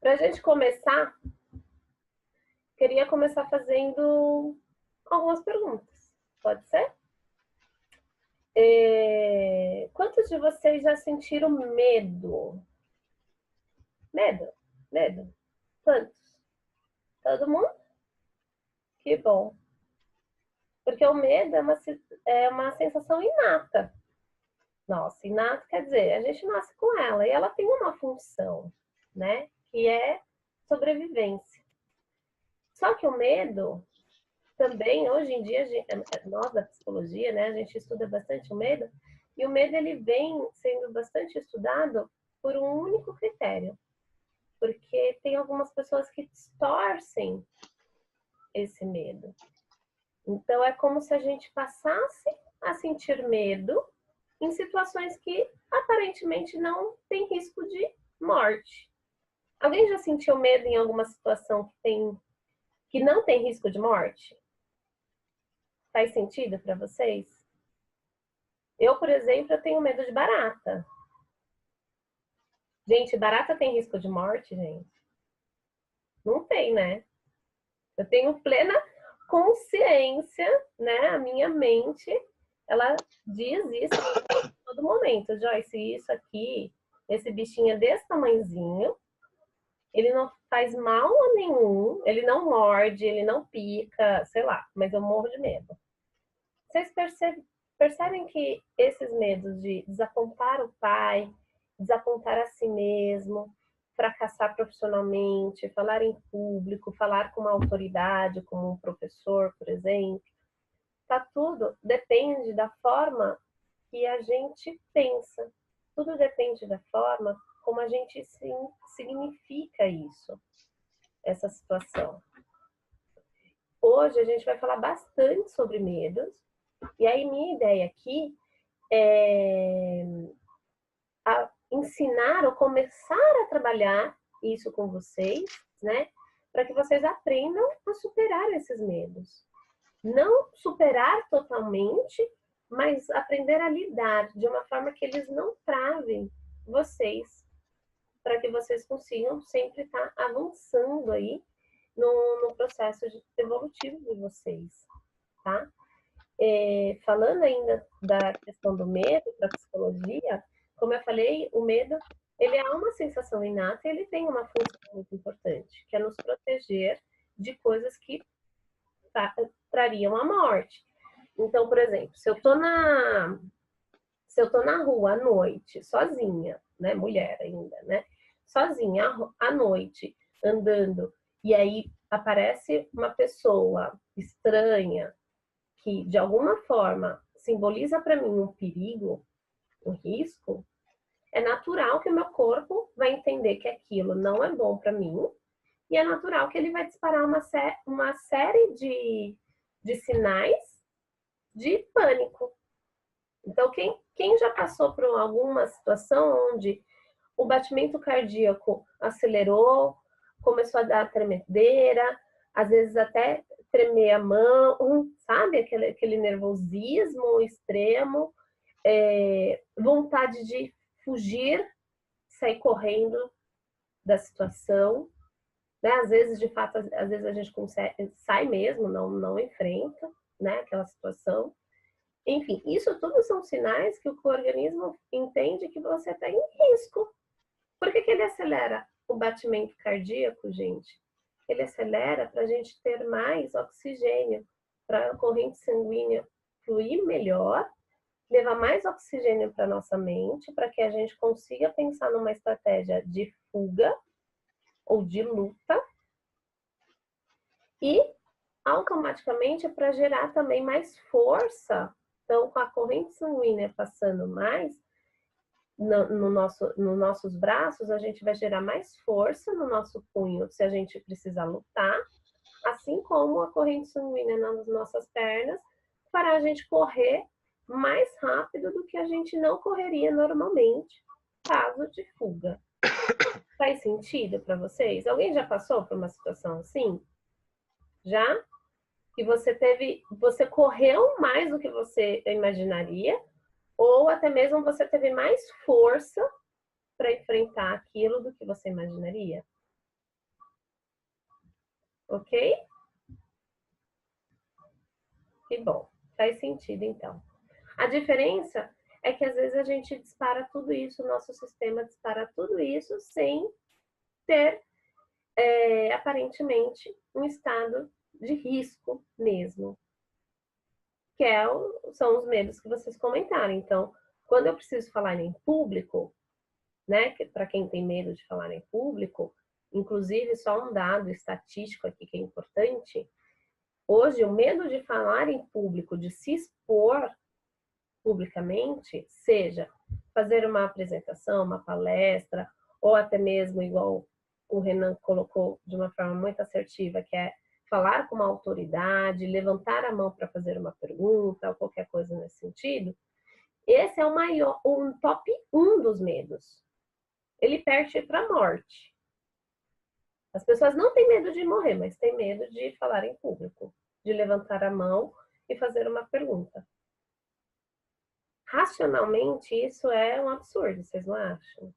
Para a gente começar, queria começar fazendo algumas perguntas. Pode ser? Quantos de vocês já sentiram medo? Medo? Medo? Quantos? Todo mundo? Que bom. Porque o medo é uma sensação inata. Nossa, inata quer dizer, a gente nasce com ela e ela tem uma função, né? Que é sobrevivência. Só que o medo também, hoje em dia, nós da psicologia, né, a gente estuda bastante o medo, e o medo ele vem sendo bastante estudado por um único critério, porque tem algumas pessoas que distorcem esse medo. Então, é como se a gente passasse a sentir medo em situações que aparentemente não tem risco de morte. Alguém já sentiu medo em alguma situação que não tem risco de morte? Faz sentido para vocês? Eu, por exemplo, eu tenho medo de barata. Gente, barata tem risco de morte, gente? Não tem, né? Eu tenho plena consciência, né? A minha mente, ela diz isso em todo momento. Joyce, isso aqui, esse bichinho é desse tamanhozinho, ele não faz mal a nenhum, ele não morde, ele não pica, sei lá, mas eu morro de medo. Vocês percebem que esses medos de desapontar o pai, desapontar a si mesmo, fracassar profissionalmente, falar em público, falar com uma autoridade, como um professor, por exemplo, tá tudo depende da forma que a gente pensa. Tudo depende da forma como a gente significa isso, essa situação. Hoje a gente vai falar bastante sobre medos, e aí minha ideia aqui é ensinar ou começar a trabalhar isso com vocês, né? Para que vocês aprendam a superar esses medos. Não superar totalmente, mas aprender a lidar de uma forma que eles não travem vocês, para que vocês consigam sempre estar avançando aí no processo evolutivo de vocês, tá? Falando ainda da questão do medo para a psicologia, como eu falei, o medo ele é uma sensação inata e ele tem uma função muito importante, que é nos proteger de coisas que trariam a morte. Então, por exemplo, se eu tô na rua à noite, sozinha, né, mulher ainda, né, sozinha à noite, andando, e aí aparece uma pessoa estranha que de alguma forma simboliza para mim um perigo, um risco, é natural que o meu corpo vai entender que aquilo não é bom para mim e é natural que ele vai disparar uma série de sinais de pânico. Então, quem já passou por alguma situação onde o batimento cardíaco acelerou, começou a dar tremedeira, às vezes até tremer a mão, sabe? Aquele nervosismo extremo, vontade de fugir, sair correndo da situação, né? Às vezes, de fato, às vezes a gente consegue, sai mesmo, não enfrenta, né? Aquela situação. Enfim, isso tudo são sinais que o organismo entende que você está em risco. Por que ele acelera o batimento cardíaco, gente? Ele acelera para a gente ter mais oxigênio, para a corrente sanguínea fluir melhor, levar mais oxigênio para nossa mente, para que a gente consiga pensar numa estratégia de fuga ou de luta e automaticamente para gerar também mais força. Então, com a corrente sanguínea passando mais nos nossos braços, a gente vai gerar mais força no nosso punho se a gente precisar lutar, assim como a corrente sanguínea nas nossas pernas, para a gente correr mais rápido do que a gente não correria normalmente, caso de fuga. Faz sentido para vocês? Alguém já passou por uma situação assim? Já? Que você correu mais do que você imaginaria, ou até mesmo você teve mais força para enfrentar aquilo do que você imaginaria? Ok? Que bom. Faz sentido, então. A diferença é que às vezes a gente dispara tudo isso, o nosso sistema dispara tudo isso sem ter, aparentemente, um estado de risco mesmo, que são os medos que vocês comentaram. Então, quando eu preciso falar em público, né, para quem tem medo de falar em público, inclusive só um dado estatístico aqui que é importante, hoje o medo de falar em público, de se expor publicamente, seja fazer uma apresentação, uma palestra, ou até mesmo, igual o Renan colocou de uma forma muito assertiva, que é falar com uma autoridade, levantar a mão para fazer uma pergunta, ou qualquer coisa nesse sentido, esse é um top 1 dos medos. Ele perde para a morte. As pessoas não têm medo de morrer, mas têm medo de falar em público, de levantar a mão e fazer uma pergunta. Racionalmente, isso é um absurdo, vocês não acham?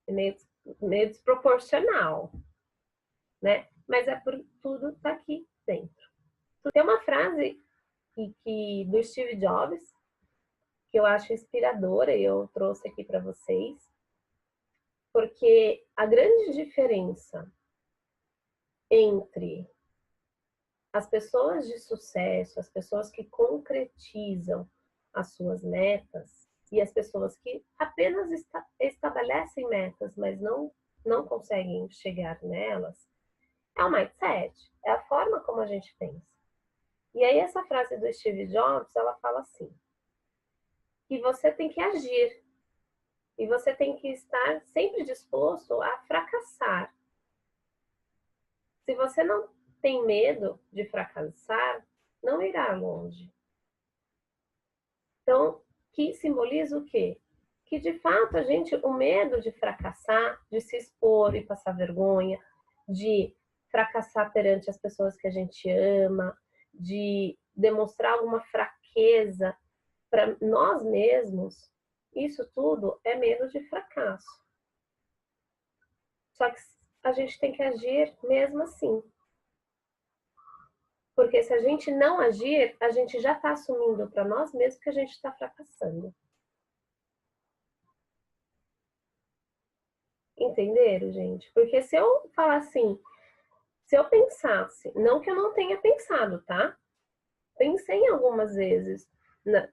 É meio desproporcional, né? Mas é por tudo tá aqui dentro. Tem uma frase do Steve Jobs que eu acho inspiradora e eu trouxe aqui para vocês, porque a grande diferença entre as pessoas de sucesso, as pessoas que concretizam as suas metas e as pessoas que apenas estabelecem metas, mas não conseguem chegar nelas, é o mindset, é a forma como a gente pensa. E aí essa frase do Steve Jobs, ela fala assim, que você tem que agir e você tem que estar sempre disposto a fracassar. Se você não tem medo de fracassar, não irá longe. Então, que simboliza o quê? Que de fato o medo de fracassar, de se expor e passar vergonha, de fracassar perante as pessoas que a gente ama, de demonstrar alguma fraqueza para nós mesmos, isso tudo é medo de fracasso. Só que a gente tem que agir mesmo assim. Porque se a gente não agir, a gente já está assumindo para nós mesmos que a gente está fracassando. Entenderam, gente? Porque se eu falar assim, se eu pensasse, não que eu não tenha pensado, tá? Pensei algumas vezes,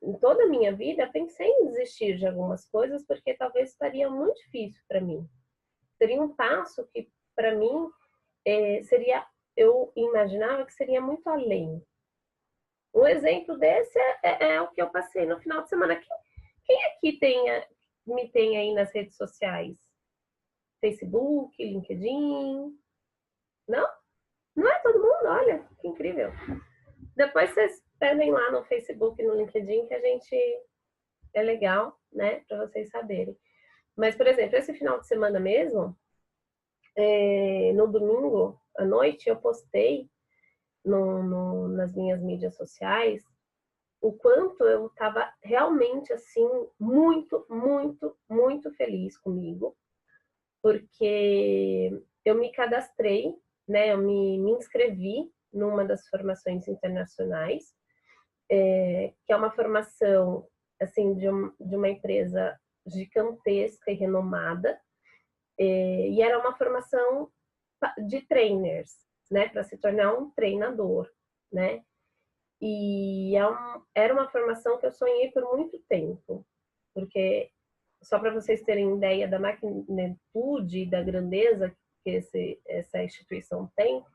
em toda a minha vida, pensei em desistir de algumas coisas, porque talvez estaria muito difícil para mim. Seria um passo que, para mim, eu imaginava que seria muito além. Um exemplo desse é o que eu passei no final de semana. Quem aqui me tem aí nas redes sociais? Facebook, LinkedIn? Não? Não é todo mundo? Olha, que incrível. Depois vocês pedem lá no Facebook e no LinkedIn que a gente é legal, né? Para vocês saberem. Mas, por exemplo, esse final de semana mesmo, no domingo à noite, eu postei nas minhas mídias sociais o quanto eu estava realmente, assim, muito, muito, muito feliz comigo, porque eu me cadastrei, né? Eu me inscrevi numa das formações internacionais, que é uma formação, assim, de uma empresa gigantesca e renomada, e era uma formação de trainers, né? Para se tornar um treinador, né? E era uma formação que eu sonhei por muito tempo, porque, só para vocês terem ideia da magnitude e da grandeza que essa instituição tem,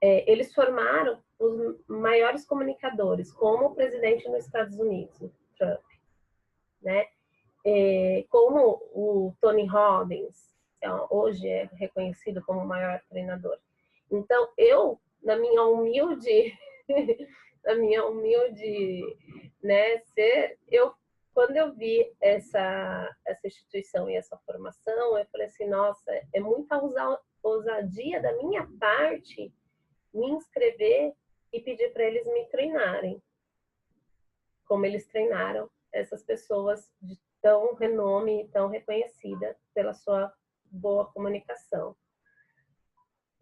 eles formaram os maiores comunicadores, como o presidente nos Estados Unidos, Trump, né? Como o Tony Robbins, hoje é reconhecido como o maior treinador. Então, na minha humilde na minha humilde, né, quando eu vi essa instituição e essa formação, eu falei assim, nossa, é muita ousadia da minha parte me inscrever e pedir para eles me treinarem, como eles treinaram essas pessoas de tão renome e tão reconhecida pela sua boa comunicação.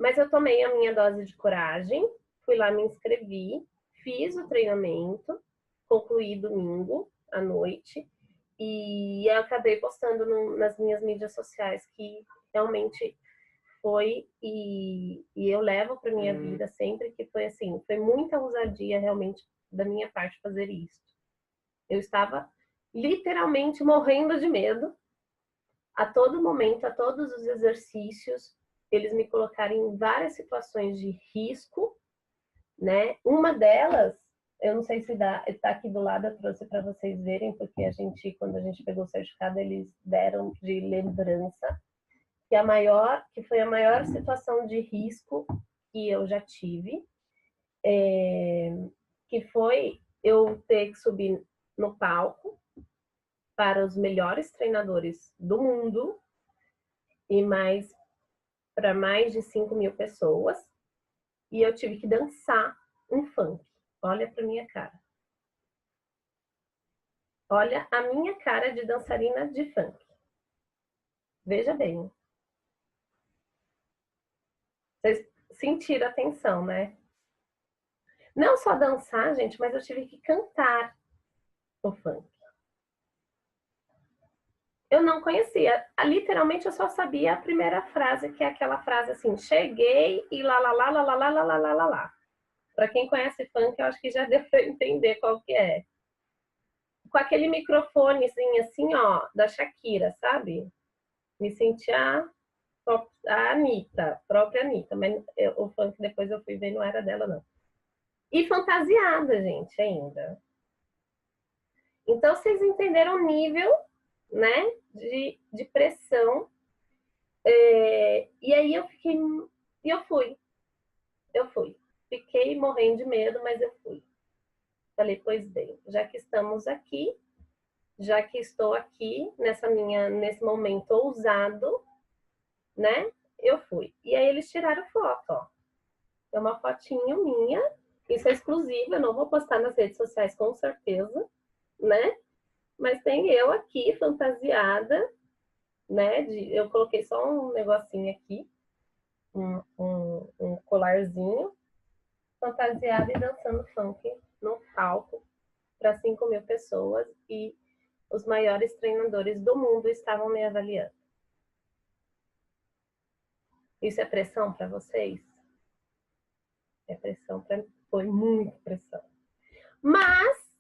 Mas eu tomei a minha dose de coragem, fui lá, me inscrevi, fiz o treinamento, concluí domingo à noite, e eu acabei postando nas minhas mídias sociais que realmente foi, e eu levo para minha vida sempre, que foi assim, foi muita ousadia realmente da minha parte fazer isso. Eu estava literalmente morrendo de medo, a todo momento, a todos os exercícios, eles me colocaram em várias situações de risco, né? Uma delas, eu não sei se está aqui do lado, eu trouxe para vocês verem, porque quando a gente pegou o certificado, eles deram de lembrança, que foi a maior situação de risco que eu já tive, que foi eu ter que subir no palco para os melhores treinadores do mundo e para mais de 5.000 pessoas, e eu tive que dançar um funk. Olha para minha cara. Olha a minha cara de dançarina de funk. Veja bem. Vocês sentiram a tensão, né? Não só dançar, gente, mas eu tive que cantar o funk. Eu não conhecia. Literalmente, eu só sabia a primeira frase, que é aquela frase assim, cheguei e lá, lá, lá, lá, lá, lá, lá, lá, lá, lá, lá. Para quem conhece funk, eu acho que já deu para entender qual que é. Com aquele microfonezinho assim, ó, da Shakira, sabe? Me sentia a Anitta, própria Anitta, mas o funk depois eu fui ver, não era dela, não. E fantasiada, gente, ainda. Então, vocês entenderam o nível, né, de pressão. E aí eu fiquei, e eu fui. Fiquei morrendo de medo, mas eu fui. Falei, pois bem, já que estamos aqui, já que estou aqui nesse momento ousado, né? Eu fui. E aí eles tiraram foto, ó. É uma fotinho minha, isso é exclusiva, eu não vou postar nas redes sociais com certeza, né? Mas tem eu aqui, fantasiada, né? Eu coloquei só um negocinho aqui, um colarzinho, fantasiada e dançando funk no palco para 5.000 pessoas, e os maiores treinadores do mundo estavam me avaliando. Isso é pressão para vocês? É pressão para mim. Foi muita pressão. Mas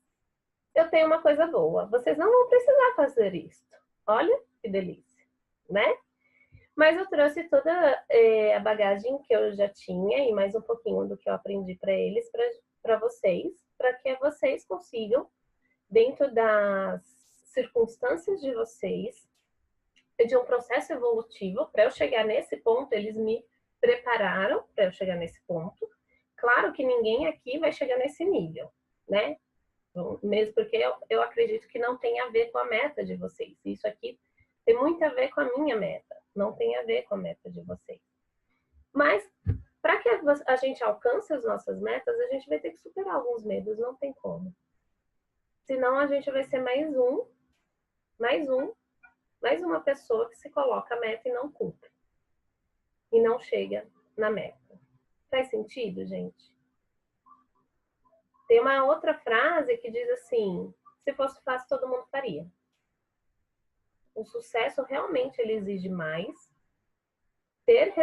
eu tenho uma coisa boa. Vocês não vão precisar fazer isso. Olha que delícia, né? Mas eu trouxe toda a bagagem que eu já tinha e mais um pouquinho do que eu aprendi para eles, para vocês, para que vocês consigam, dentro das circunstâncias de vocês, de um processo evolutivo, para eu chegar nesse ponto, eles me prepararam para eu chegar nesse ponto. Claro que ninguém aqui vai chegar nesse nível, né? Mesmo porque eu acredito que não tem a ver com a meta de vocês. Isso aqui tem muito a ver com a minha meta, não tem a ver com a meta de vocês. Mas, para que a gente alcance as nossas metas, a gente vai ter que superar alguns medos, não tem como. Senão a gente vai ser mais uma pessoa que se coloca a meta e não cumpre. E não chega na meta. Faz sentido, gente? Tem uma outra frase que diz assim, se fosse fácil, todo mundo faria. O sucesso realmente ele exige mais. Ter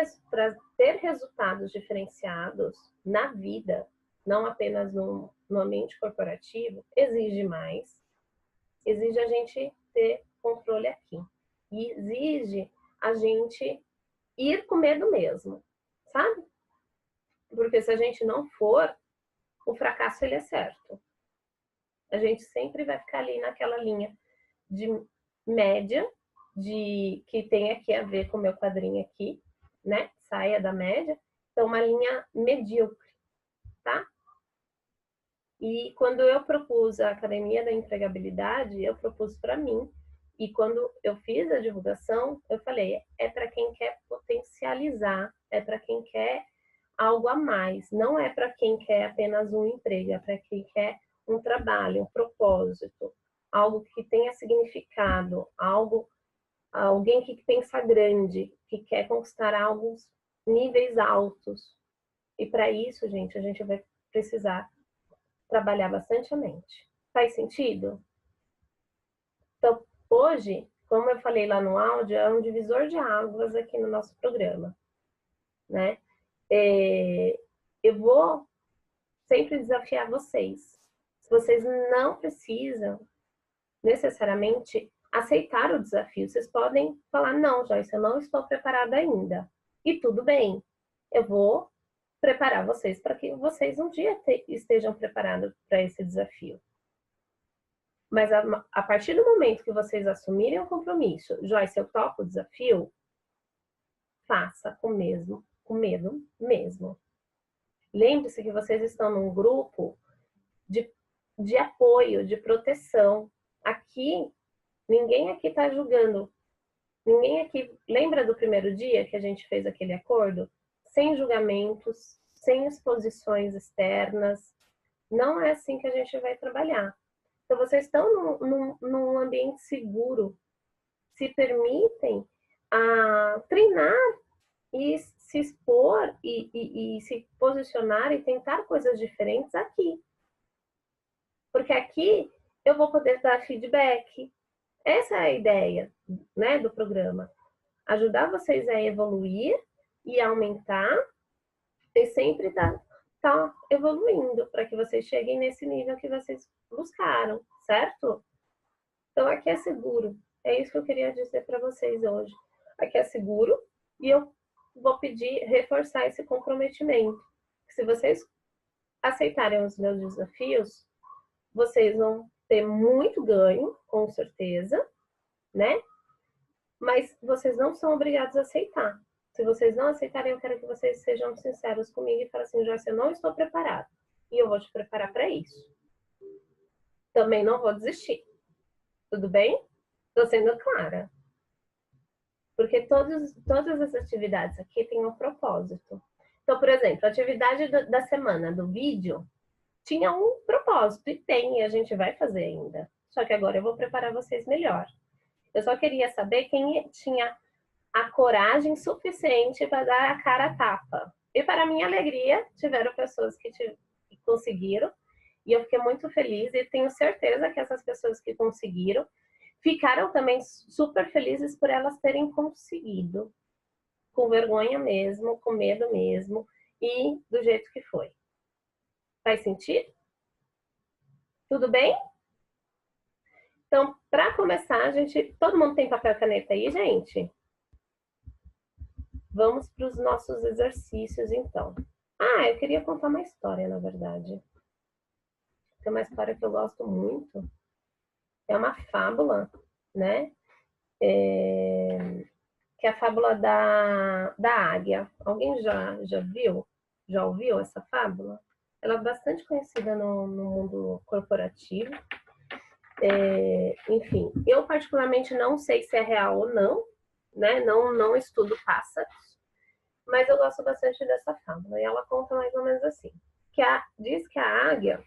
resultados diferenciados na vida, não apenas no ambiente corporativo, exige mais. Exige a gente ter controle aqui. E exige a gente ir com medo mesmo, sabe? Porque se a gente não for, o fracasso ele é certo. A gente sempre vai ficar ali naquela linha de média, que tem aqui a ver com o meu quadrinho aqui, né? Saia da média. Então, uma linha medíocre, tá? E quando eu propus a Academia da Empregabilidade, eu propus para mim. E quando eu fiz a divulgação, eu falei, é para quem quer potencializar, é para quem quer algo a mais. Não é para quem quer apenas um emprego, é para quem quer um trabalho, um propósito, algo que tenha significado, alguém que pensa grande, que quer conquistar algo níveis altos. E para isso, gente, a gente vai precisar trabalhar bastante a mente. Faz sentido? Então, hoje, como eu falei lá no áudio, é um divisor de águas aqui no nosso programa, né? Eu vou sempre desafiar vocês. Vocês não precisam necessariamente aceitar o desafio. Vocês podem falar, não, Joyce, eu não estou preparada ainda. E tudo bem. Eu vou preparar vocês para que vocês um dia estejam preparados para esse desafio. Mas a partir do momento que vocês assumirem o compromisso, Joyce, eu topo o desafio, faça com medo mesmo. Lembre-se que vocês estão num grupo de apoio, de proteção. Aqui, ninguém aqui está julgando. Ninguém aqui... Lembra do primeiro dia que a gente fez aquele acordo? Sem julgamentos, sem exposições externas. Não é assim que a gente vai trabalhar. Então, vocês estão num ambiente seguro. Se permitem a treinar e se expor e se posicionar e tentar coisas diferentes aqui. Porque aqui eu vou poder dar feedback. Essa é a ideia, né, do programa. Ajudar vocês a evoluir e aumentar e sempre tá evoluindo para que vocês cheguem nesse nível que vocês buscaram, certo? Então aqui é seguro. É isso que eu queria dizer para vocês hoje. Aqui é seguro e eu vou pedir, reforçar esse comprometimento. Se vocês aceitarem os meus desafios, vocês vão ter muito ganho, com certeza, né? Mas vocês não são obrigados a aceitar. Se vocês não aceitarem, eu quero que vocês sejam sinceros comigo e falem assim, Joyce, eu não estou preparado. E eu vou te preparar para isso. Também não vou desistir. Tudo bem? Estou sendo clara. Porque todas as atividades aqui têm um propósito. Então, por exemplo, a atividade da semana do vídeo tinha um propósito. E tem, e a gente vai fazer ainda. Só que agora eu vou preparar vocês melhor. Eu só queria saber quem tinha a coragem suficiente para dar a cara a tapa. E para minha alegria, tiveram pessoas que conseguiram. E eu fiquei muito feliz e tenho certeza que essas pessoas que conseguiram ficaram também super felizes por elas terem conseguido. Com vergonha mesmo, com medo mesmo e do jeito que foi. Faz sentido? Tudo bem? Então, para começar, todo mundo tem papel e caneta aí, gente? Vamos para os nossos exercícios, então. Ah, eu queria contar uma história, na verdade. É uma história que eu gosto muito. É uma fábula, né? Que é a fábula da águia. Alguém já viu? Já ouviu essa fábula? Ela é bastante conhecida no mundo corporativo. Enfim, eu particularmente não sei se é real ou não, né? Não estudo pássaros, mas eu gosto bastante dessa fábula. E ela conta mais ou menos assim, diz que a águia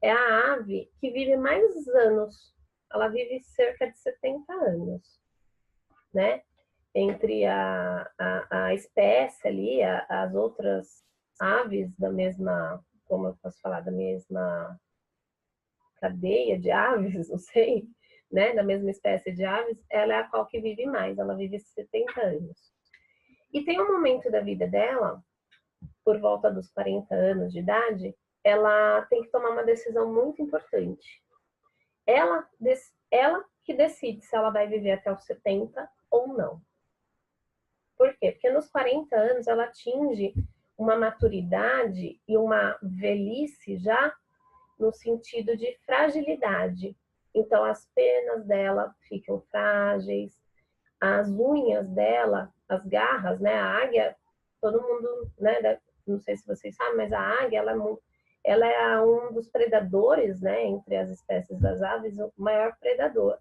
é a ave que vive mais anos. Ela vive cerca de 70 anos, né? Entre a espécie ali, as outras aves da mesma, como eu posso falar, da mesma cadeia de aves, não sei, né, da mesma espécie de aves, ela é a qual que vive mais, ela vive 70 anos. E tem um momento da vida dela, por volta dos 40 anos de idade, ela tem que tomar uma decisão muito importante. Ela que decide se ela vai viver até os 70 ou não. Por quê? Porque nos 40 anos ela atinge uma maturidade e uma velhice já no sentido de fragilidade. Então, as penas dela ficam frágeis, as unhas dela, as garras, né? A águia, todo mundo, né? Não sei se vocês sabem, mas a águia, ela é um dos predadores, né? Entre as espécies das aves, o maior predador.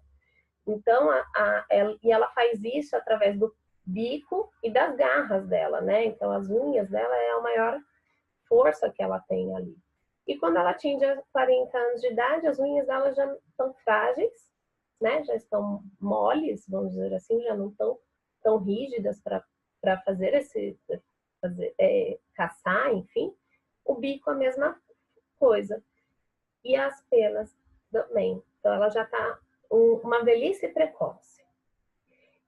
Então, ela faz isso através do bico e das garras dela, né? Então, as unhas dela é a maior força que ela tem ali. E quando ela atinge 40 anos de idade, as unhas dela já estão frágeis, né? Já estão moles, vamos dizer assim, já não estão tão rígidas para para fazer caçar, enfim, o bico a mesma coisa. E as penas também. Então, ela já está uma velhice precoce.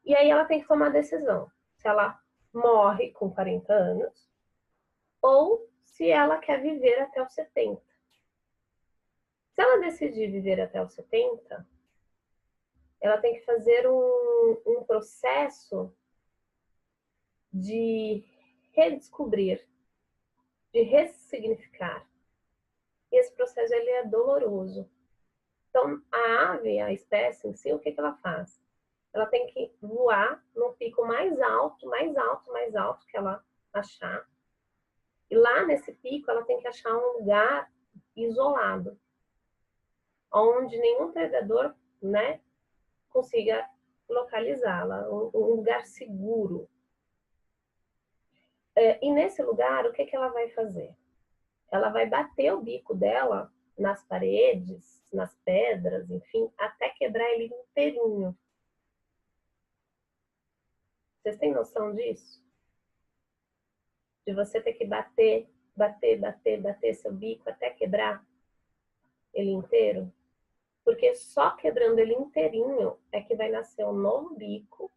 E aí ela tem que tomar a decisão. Se ela morre com 40 anos ou se ela quer viver até os 70. Se ela decidir viver até os 70, ela tem que fazer um processo de redescobrir, de ressignificar. E esse processo ele é doloroso. Então, a ave, a espécie em si, o que ela faz? Ela tem que voar no pico mais alto, mais alto, mais alto que ela achar. E lá nesse pico, ela tem que achar um lugar isolado, onde nenhum predador, né, consiga localizá-la, um lugar seguro. E nesse lugar, o que ela vai fazer? Ela vai bater o bico dela nas paredes, nas pedras, enfim, até quebrar ele inteirinho. Vocês têm noção disso? De você ter que bater seu bico até quebrar ele inteiro? Porque só quebrando ele inteirinho é que vai nascer um novo bico.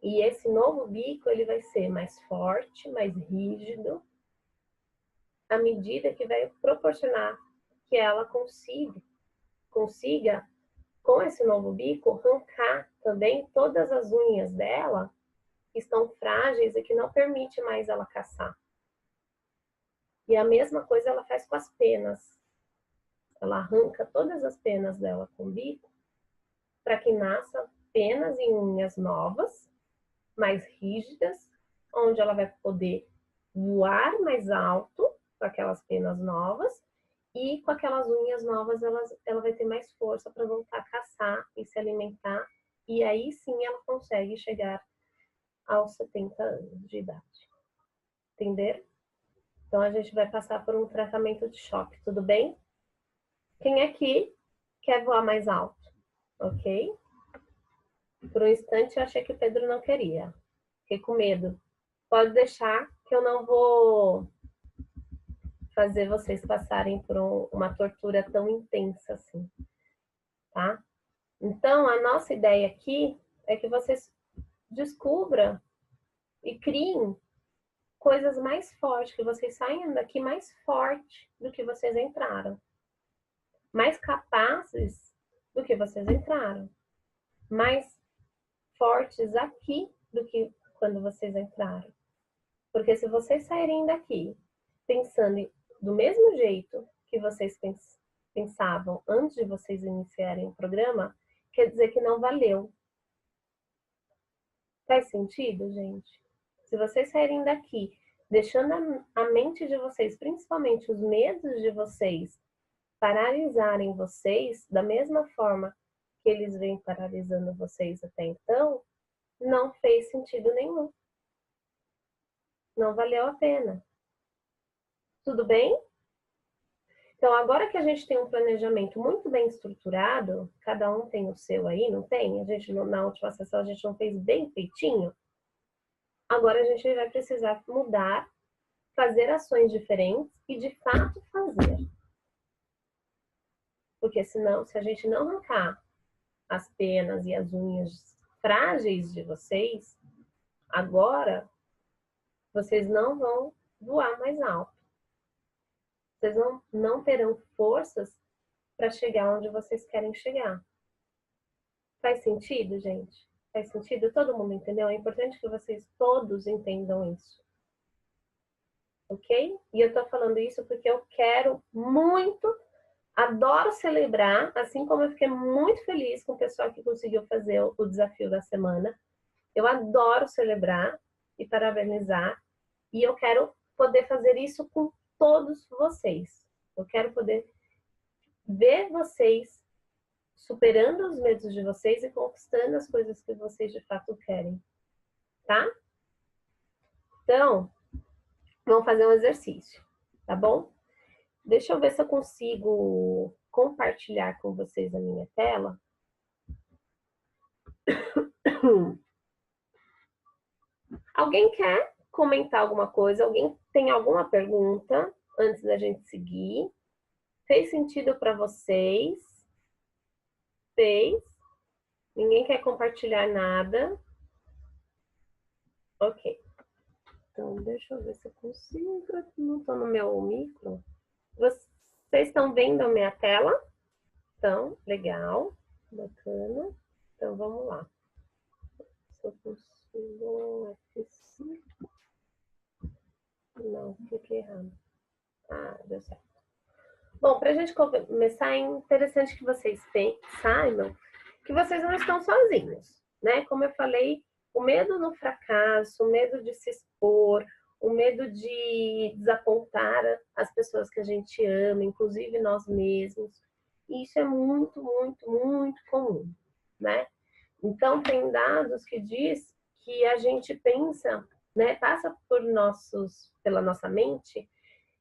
E esse novo bico, ele vai ser mais forte, mais rígido, à medida que vai proporcionar que ela consiga, com esse novo bico, arrancar também todas as unhas dela que estão frágeis e que não permite mais ela caçar. E a mesma coisa ela faz com as penas. Ela arranca todas as penas dela com o bico para que nasça penas e unhas novas, mais rígidas, onde ela vai poder voar mais alto com aquelas penas novas e com aquelas unhas novas ela vai ter mais força para voltar a caçar e se alimentar, e aí sim ela consegue chegar aos 70 anos de idade. Entenderam? Então a gente vai passar por um tratamento de choque, tudo bem? Quem aqui quer voar mais alto? Ok? Por um instante eu achei que o Pedro não queria. Fiquei com medo. Pode deixar que eu não vou fazer vocês passarem por uma tortura tão intensa assim, tá? Então, a nossa ideia aqui é que vocês descubram e criem coisas mais fortes, que vocês saiam daqui mais forte do que vocês entraram. Mais capazes do que vocês entraram. Mais fortes aqui do que quando vocês entraram. Porque se vocês saírem daqui pensando do mesmo jeito que vocês pensavam antes de vocês iniciarem o programa, quer dizer que não valeu. Faz sentido, gente? Se vocês saírem daqui deixando a mente de vocês, principalmente os medos de vocês, paralisarem vocês da mesma forma que eles vêm paralisando vocês até então, não fez sentido nenhum. Não valeu a pena. Tudo bem? Então, agora que a gente tem um planejamento muito bem estruturado, cada um tem o seu aí, não tem? A gente, na última sessão, a gente não fez bem feitinho. Agora a gente vai precisar mudar, fazer ações diferentes e, de fato, fazer. Porque senão, se a gente não arrancar as penas e as unhas frágeis de vocês, agora vocês não vão voar mais alto. Vocês não terão forças para chegar onde vocês querem chegar. Faz sentido, gente? Faz sentido? Todo mundo entendeu? É importante que vocês todos entendam isso. Ok? E eu tô falando isso porque eu quero muito, adoro celebrar, assim como eu fiquei muito feliz com o pessoal que conseguiu fazer o desafio da semana. Eu adoro celebrar e parabenizar. E eu quero poder fazer isso com todos vocês. Eu quero poder ver vocês superando os medos de vocês e conquistando as coisas que vocês de fato querem. Tá? Então, vamos fazer um exercício, tá bom? Deixa eu ver se eu consigo compartilhar com vocês a minha tela. Alguém quer comentar alguma coisa? Alguém tem alguma pergunta antes da gente seguir? Fez sentido para vocês? Fez? Ninguém quer compartilhar nada? Ok. Então, deixa eu ver se eu consigo. Não estou no meu micro. Vocês estão vendo a minha tela? Então, legal. Bacana. Então, vamos lá. Se eu consigo... F5. Não, cliquei errado. Ah, deu certo. Bom, para a gente começar, é interessante que vocês saibam que vocês não estão sozinhos, né? Como eu falei, o medo no fracasso, o medo de se expor, o medo de desapontar as pessoas que a gente ama, inclusive nós mesmos, isso é muito, muito, muito comum, né? Então, tem dados que diz que a gente pensa, né, passa pela nossa mente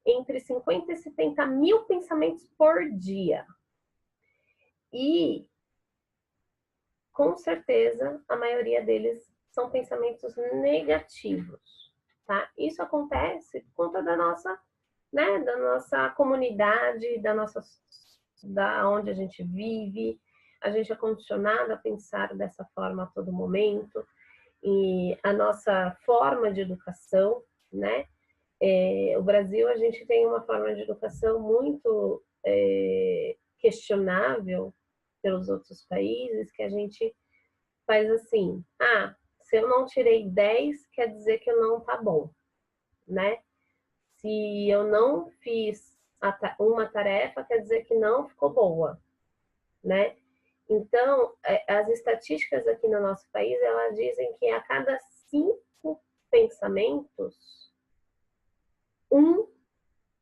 entre 50 e 70 mil pensamentos por dia. E, com certeza, a maioria deles são pensamentos negativos, tá? Isso acontece por conta da nossa, né, da nossa comunidade, da onde a gente vive. A gente é condicionado a pensar dessa forma a todo momento. E a nossa forma de educação, né? O Brasil, a gente tem uma forma de educação muito questionável pelos outros países, que a gente faz assim, se eu não tirei 10, quer dizer que eu não tá bom, né? Se eu não fiz uma tarefa, quer dizer que não ficou boa, né? Então, as estatísticas aqui no nosso país, elas dizem que a cada 5 pensamentos, 1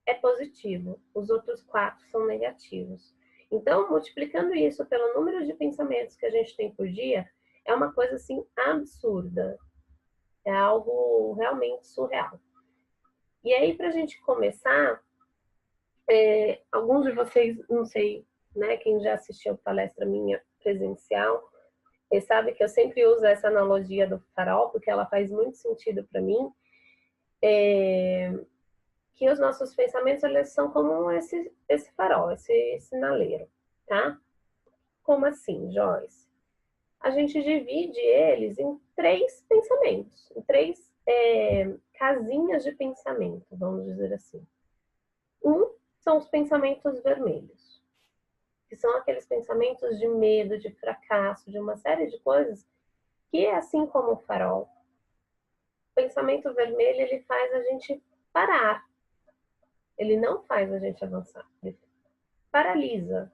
é positivo, os outros 4 são negativos. Então, multiplicando isso pelo número de pensamentos que a gente tem por dia, é uma coisa assim absurda. É algo realmente surreal. E aí, para a gente começar, alguns de vocês, não sei, né, quem já assistiu palestra minha presencial, sabe que eu sempre uso essa analogia do farol, porque ela faz muito sentido para mim. Que os nossos pensamentos, eles são como esse farol, esse sinaleiro, tá? Como assim, Joyce? A gente divide eles em 3 pensamentos, em 3 casinhas de pensamento, vamos dizer assim. São os pensamentos vermelhos, que são aqueles pensamentos de medo, de fracasso, de uma série de coisas, que assim como o farol, o pensamento vermelho, ele faz a gente parar. Ele não faz a gente avançar, ele paralisa.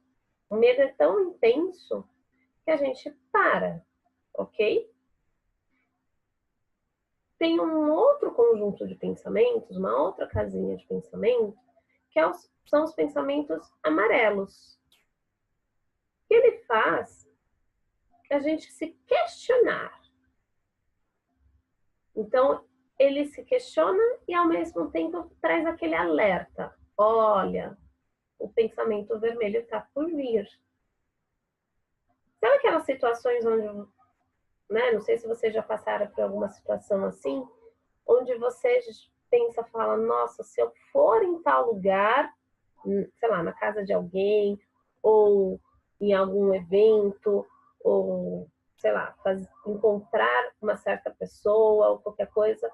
O medo é tão intenso que a gente para, ok? Tem um outro conjunto de pensamentos, uma outra casinha de pensamento, que são os pensamentos amarelos. Que ele faz a gente se questionar. Então, ele se questiona e, ao mesmo tempo, traz aquele alerta. Olha, o pensamento vermelho está por vir. Sabe aquelas situações onde, né, não sei se vocês já passaram por alguma situação assim, onde você pensa, fala, nossa, se eu for em tal lugar, sei lá, na casa de alguém, ou em algum evento, ou, sei lá, encontrar uma certa pessoa, ou qualquer coisa,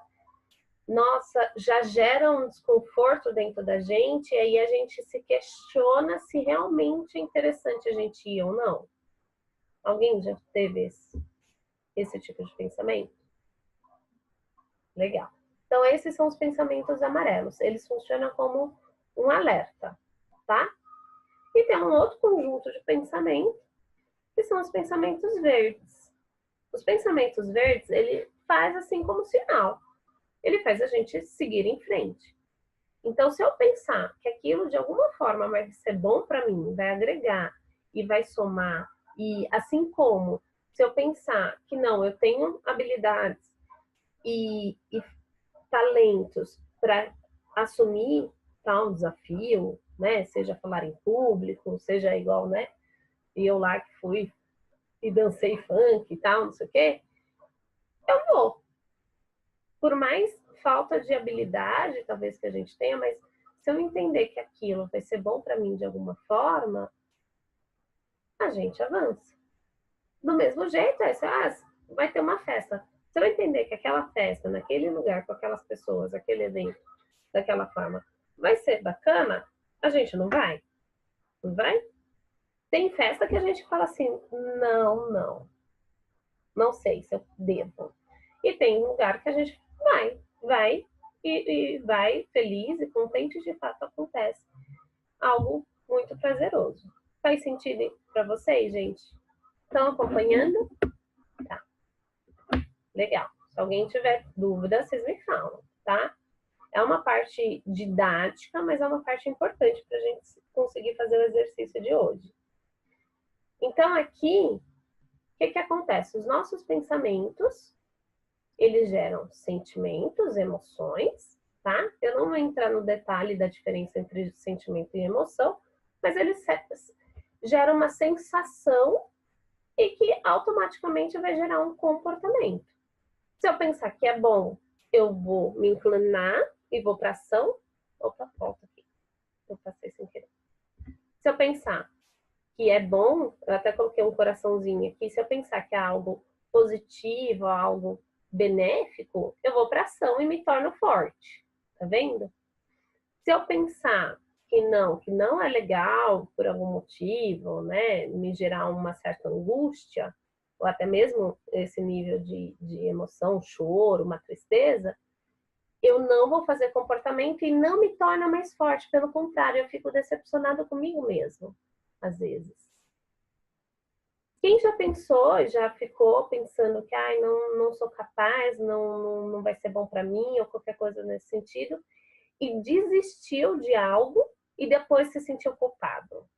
nossa, já gera um desconforto dentro da gente, e aí a gente se questiona se realmente é interessante a gente ir ou não. Alguém já teve esse tipo de pensamento? Legal. Então, esses são os pensamentos amarelos. Eles funcionam como um alerta, tá? E tem um outro conjunto de pensamento, que são os pensamentos verdes. Os pensamentos verdes, ele faz assim como sinal. Ele faz a gente seguir em frente. Então, se eu pensar que aquilo de alguma forma vai ser bom para mim, vai agregar e vai somar, e assim como se eu pensar que não, eu tenho habilidades e talentos para assumir tal desafio, né? Seja falar em público, seja igual, né? E eu lá que fui e dancei funk e tal, não sei o quê, eu vou. por mais falta de habilidade, talvez, que a gente tenha, mas se eu entender que aquilo vai ser bom para mim de alguma forma, a gente avança. Do mesmo jeito, vai ter uma festa. Se eu entender que aquela festa, naquele lugar, com aquelas pessoas, aquele evento, daquela forma, vai ser bacana, a gente não vai? Não vai? Tem festa que a gente fala assim, não sei se eu devo. E tem lugar que a gente vai e vai feliz e contente, de fato acontece algo muito prazeroso. Faz sentido para vocês, gente? Estão acompanhando? Tá, legal. Se alguém tiver dúvida, vocês me falam, tá? É uma parte didática, mas é uma parte importante para a gente conseguir fazer o exercício de hoje. Então, aqui, o que acontece? Os nossos pensamentos, eles geram sentimentos, emoções, tá? Eu não vou entrar no detalhe da diferença entre sentimento e emoção, mas eles geram uma sensação e que automaticamente vai gerar um comportamento. Se eu pensar que é bom, eu vou me inclinar e vou para ação. Opa, volta aqui. Eu passei sem querer. Se eu pensar que é bom, eu até coloquei um coraçãozinho aqui, se eu pensar que é algo positivo, algo benéfico, eu vou para ação e me torno forte. Tá vendo? Se eu pensar que não é legal por algum motivo, né, me gerar uma certa angústia, ou até mesmo esse nível de emoção, choro, uma tristeza, eu não vou fazer comportamento e não me torna mais forte. Pelo contrário, eu fico decepcionada comigo mesmo, às vezes. Quem já pensou, já ficou pensando que não sou capaz, não vai ser bom para mim, ou qualquer coisa nesse sentido, e desistiu de algo e depois se sentiu culpado?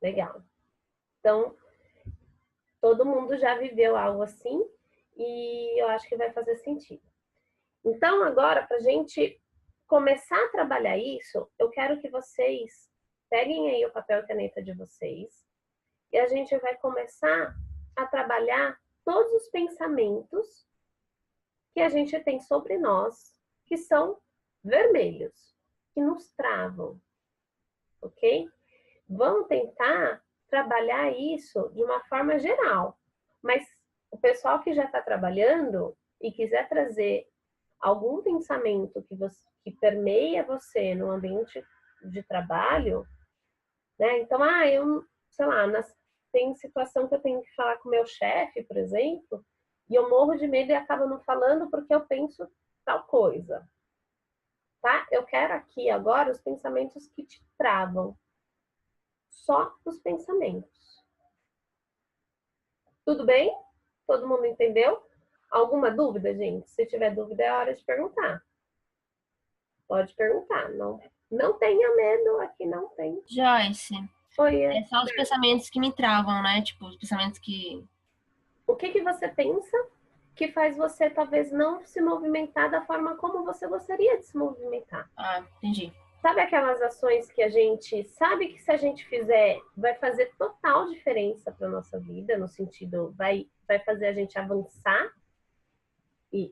Legal. Então, todo mundo já viveu algo assim e eu acho que vai fazer sentido. Então, agora, para a gente começar a trabalhar isso, eu quero que vocês peguem aí o papel e caneta de vocês e a gente vai começar a trabalhar todos os pensamentos que a gente tem sobre nós, que são vermelhos, que nos travam, ok? Vamos tentar trabalhar isso de uma forma geral, mas o pessoal que já está trabalhando e quiser trazer algum pensamento que permeia você no ambiente de trabalho, né? Então, sei lá, tem situação que eu tenho que falar com o meu chefe, por exemplo, e eu morro de medo e acabo não falando porque eu penso tal coisa, tá? Eu quero aqui agora os pensamentos que te travam, só os pensamentos. Tudo bem? Todo mundo entendeu? Alguma dúvida, gente? Se tiver dúvida, é hora de perguntar. Pode perguntar. Não tenha medo, aqui não tem. Joyce, Oi, é só os pensamentos que me travam, né? Tipo, os pensamentos que. o que você pensa que faz você talvez não se movimentar da forma como você gostaria de se movimentar? Ah, entendi. Sabe aquelas ações que a gente sabe que se a gente fizer vai fazer total diferença para nossa vida, no sentido vai fazer a gente avançar e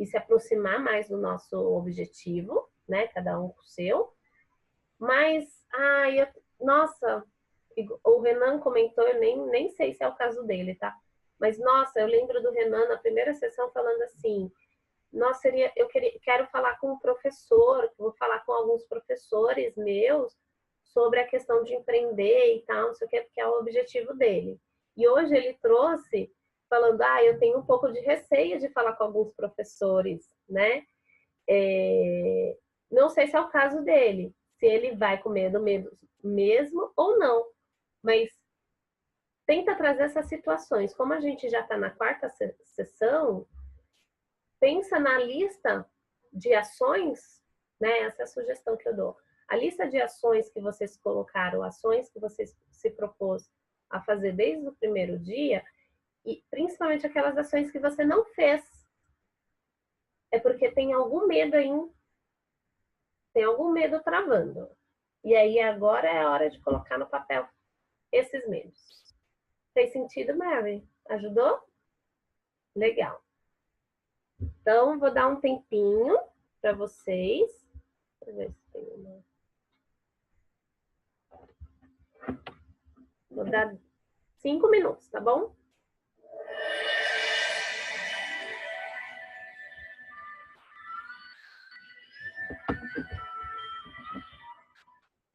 se aproximar mais do nosso objetivo, né? Cada um com o seu. Mas, nossa, o Renan comentou, eu nem sei se é o caso dele, tá? Mas, nossa, eu lembro do Renan na primeira sessão falando assim, nossa, quero falar com um professor, vou falar com alguns professores meus sobre a questão de empreender e tal, não sei o que, porque é o objetivo dele. E hoje ele trouxe falando, eu tenho um pouco de receio de falar com alguns professores, né? Não sei se é o caso dele, se ele vai com medo mesmo ou não, mas tenta trazer essas situações. Como a gente já está na quarta sessão, pensa na lista de ações, né? Essa é a sugestão que eu dou. A lista de ações que vocês colocaram, ações que vocês se propôs a fazer desde o primeiro dia, e principalmente aquelas ações que você não fez. É porque tem algum medo aí, tem algum medo travando. E aí agora é a hora de colocar no papel esses medos. Fez sentido, Mary? Ajudou? Legal. Então, vou dar um tempinho para vocês. Deixa eu ver se tem uma. Vou dar 5 minutos, tá bom?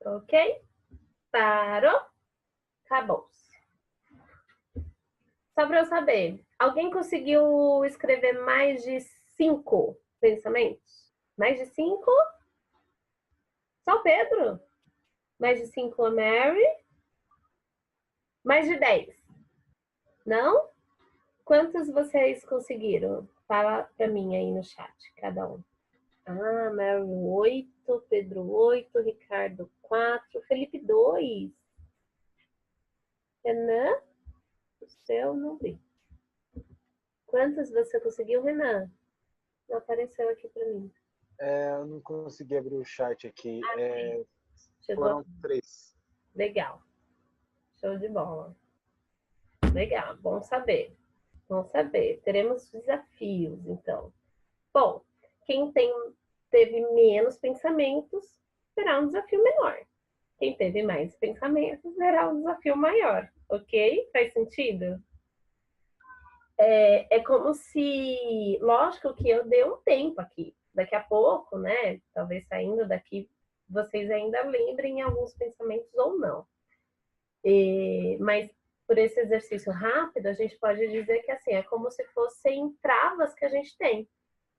Ok? Parou? Acabou. Só para eu saber, alguém conseguiu escrever mais de 5 pensamentos? Mais de 5? Só o Pedro? Mais de 5 a Mary? Mais de 10? Não? Quantos vocês conseguiram? Fala para mim aí no chat, cada um. Ah, Mary 8, Pedro 8, Ricardo 4, Felipe 2. Renan, o seu não vi. Quantos você conseguiu, Renan? Não apareceu aqui para mim. Eu não consegui abrir o chat aqui. Chegou. Foram 3. Legal. Show de bola. Legal, bom saber. Bom saber. Teremos desafios, então. Bom, quem teve menos pensamentos terá um desafio menor. Quem teve mais pensamentos terá um desafio maior, ok? Faz sentido? É como se, lógico que eu dei um tempo aqui. Daqui a pouco, né? Talvez saindo daqui, vocês ainda lembrem alguns pensamentos ou não. Mas por esse exercício rápido, a gente pode dizer que assim, é como se fossem travas que a gente tem.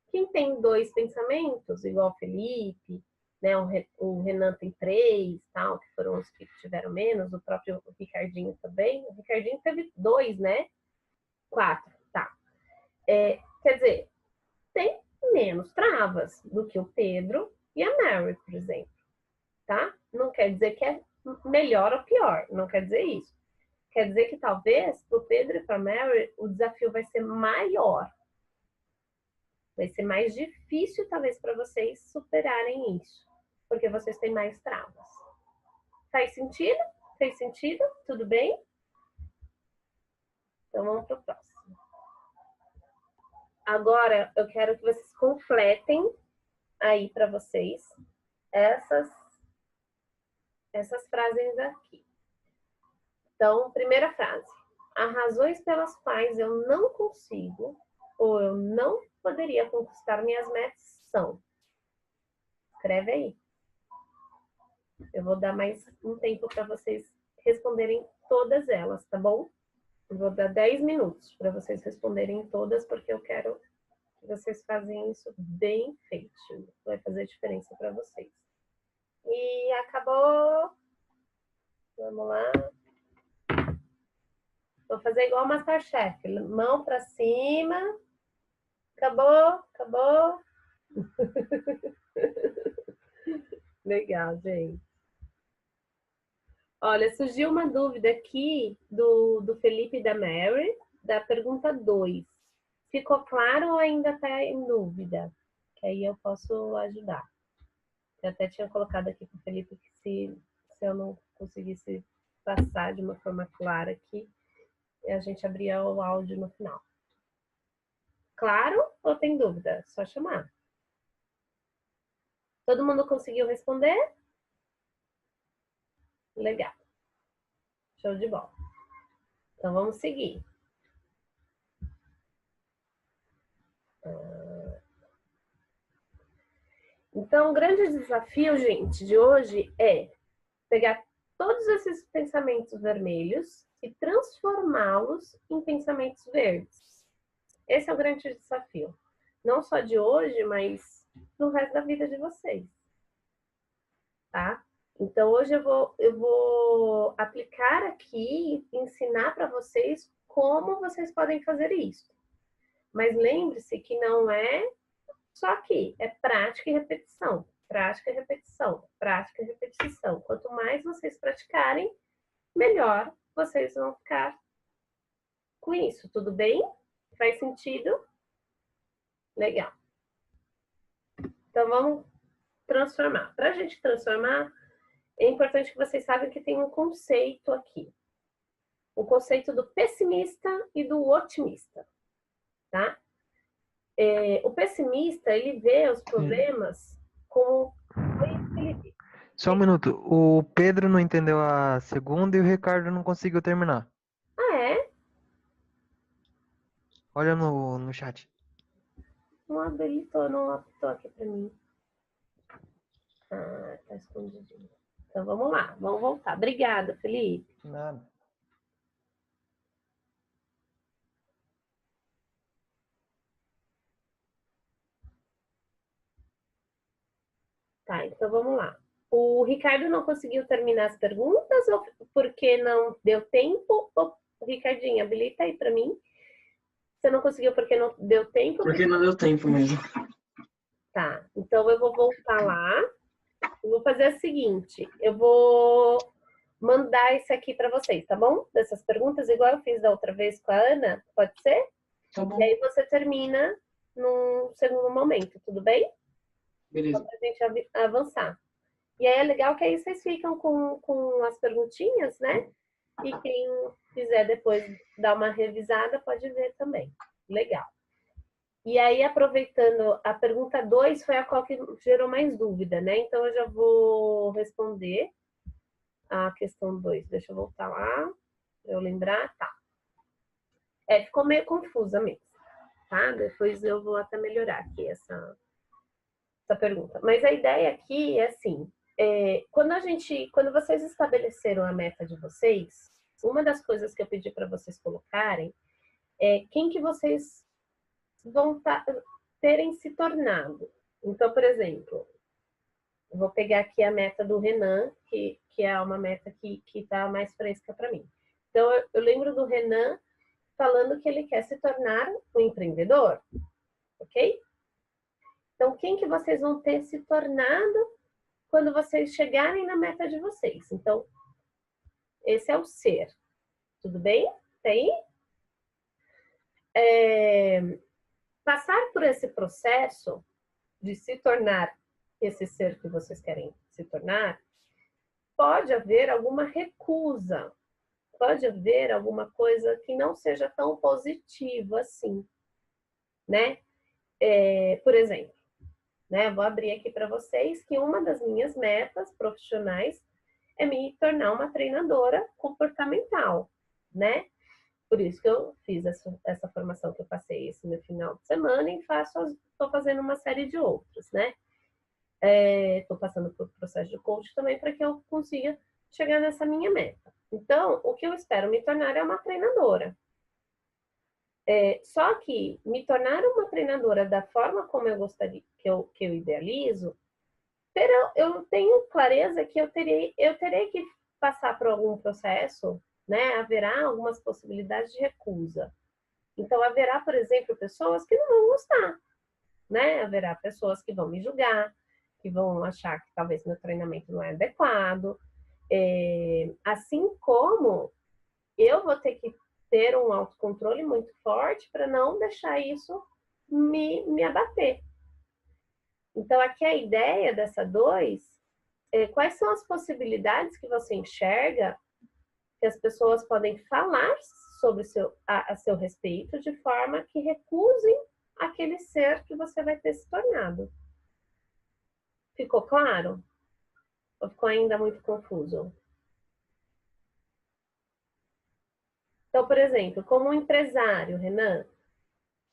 Quem tem 2 pensamentos, igual o Felipe, né? O Renan tem 3, tal, que foram os que tiveram menos, o próprio Ricardinho também. O Ricardinho teve 2, né? 4, tá. Quer dizer, tem menos travas do que o Pedro e a Mary, por exemplo, tá? Não quer dizer que é melhor ou pior, não quer dizer isso. Quer dizer que talvez para o Pedro e para a Mary o desafio vai ser maior. Vai ser mais difícil, talvez, para vocês superarem isso. Porque vocês têm mais travas. Faz sentido? Fez sentido? Tudo bem? Então vamos para o próximo. Agora eu quero que vocês completem aí para vocês essas frases aqui. Então, primeira frase. As razões pelas quais eu não consigo ou eu não poderia conquistar minhas metas são. Escreve aí. Eu vou dar mais um tempo para vocês responderem todas elas, tá bom? Eu vou dar 10 minutos para vocês responderem todas, porque eu quero que vocês façam isso bem feito. Vai fazer diferença para vocês. E acabou. Vamos lá. Vou fazer igual o Masterchef. Mão para cima. Acabou, acabou. Legal, gente. Olha, surgiu uma dúvida aqui do Felipe e da Mary, da pergunta 2. Ficou claro ou ainda está em dúvida? Que aí eu posso ajudar. Eu até tinha colocado aqui para o Felipe que se eu não conseguisse passar de uma forma clara aqui, a gente abria o áudio no final. Claro ou tem dúvida? Só chamar. Todo mundo conseguiu responder? Legal. Show de bola. Então vamos seguir. Então, o grande desafio, gente, de hoje é pegar todos esses pensamentos vermelhos e transformá-los em pensamentos verdes. Esse é o grande desafio. Não só de hoje, mas no resto da vida de vocês. Tá? Então, hoje eu vou aplicar aqui e ensinar para vocês como vocês podem fazer isso. Mas lembre-se que não é só aqui, é prática e repetição. Prática e repetição, prática e repetição. Quanto mais vocês praticarem, melhor vocês vão ficar com isso. Tudo bem? Faz sentido? Legal. Então, vamos transformar. Para a gente transformar, é importante que vocês saibam que tem um conceito aqui. o conceito do pessimista e do otimista, tá? O pessimista, ele vê os problemas como... Só um minuto. O Pedro não entendeu a segunda e o Ricardo não conseguiu terminar. Ah, é? Olha no chat. Não habilitou, não apitou aqui pra mim. Ah, tá escondidinho. Então vamos lá, vamos voltar. Obrigada, Felipe. Nada. Tá, então vamos lá. O Ricardo não conseguiu terminar as perguntas ou porque não deu tempo? Ou, Ricardinho, habilita aí para mim. Você não conseguiu porque não deu tempo? Porque não deu tempo mesmo. Tá, então eu vou voltar lá. Eu vou fazer o seguinte, eu vou mandar isso aqui para vocês, tá bom? Dessas perguntas, igual eu fiz da outra vez com a Ana, pode ser? Tá bom. E aí você termina num segundo momento, tudo bem? Beleza. Só pra gente avançar. E aí é legal que aí vocês ficam com as perguntinhas, né? E quem quiser depois dar uma revisada pode ver também. Legal. E aí, aproveitando, a pergunta 2 foi a qual que gerou mais dúvida, né? Então, eu já vou responder a questão 2. Deixa eu voltar lá, pra eu lembrar. Tá. Ficou meio confusa mesmo, tá? Depois eu vou até melhorar aqui essa pergunta. Mas a ideia aqui é assim, quando vocês estabeleceram a meta de vocês, uma das coisas que eu pedi para vocês colocarem é quem que vocês vão terem se tornado. Então, por exemplo, eu vou pegar aqui a meta do Renan, que é uma meta que está mais fresca para mim. Então, eu lembro do Renan falando que ele quer se tornar um empreendedor, ok? Então, quem que vocês vão ter se tornado quando vocês chegarem na meta de vocês? Então, esse é o ser. Tudo bem? Tem? Passar por esse processo de se tornar esse ser que vocês querem se tornar, pode haver alguma recusa, pode haver alguma coisa que não seja tão positiva assim, né? Por exemplo, né? Vou abrir aqui para vocês que uma das minhas metas profissionais é me tornar uma treinadora comportamental, né? Por isso que eu fiz essa formação que eu passei esse no final de semana e estou fazendo uma série de outras, né? Estou passando por processo de coach também para que eu consiga chegar nessa minha meta. Então, o que eu espero me tornar é uma treinadora. Só que me tornar uma treinadora da forma como eu gostaria, que eu idealizo, eu tenho clareza que eu terei que passar por algum processo, né? Haverá algumas possibilidades de recusa. Então, haverá, por exemplo, pessoas que não vão gostar, né? Haverá pessoas que vão me julgar, que vão achar que talvez meu treinamento não é adequado. Assim como eu vou ter que ter um autocontrole muito forte para não deixar isso me abater. Então, aqui a ideia dessa 2 é quais são as possibilidades que você enxerga que as pessoas podem falar sobre a seu respeito de forma que recusem aquele ser que você vai ter se tornado. Ficou claro? Ou ficou ainda muito confuso? Então, por exemplo, como um empresário, Renan,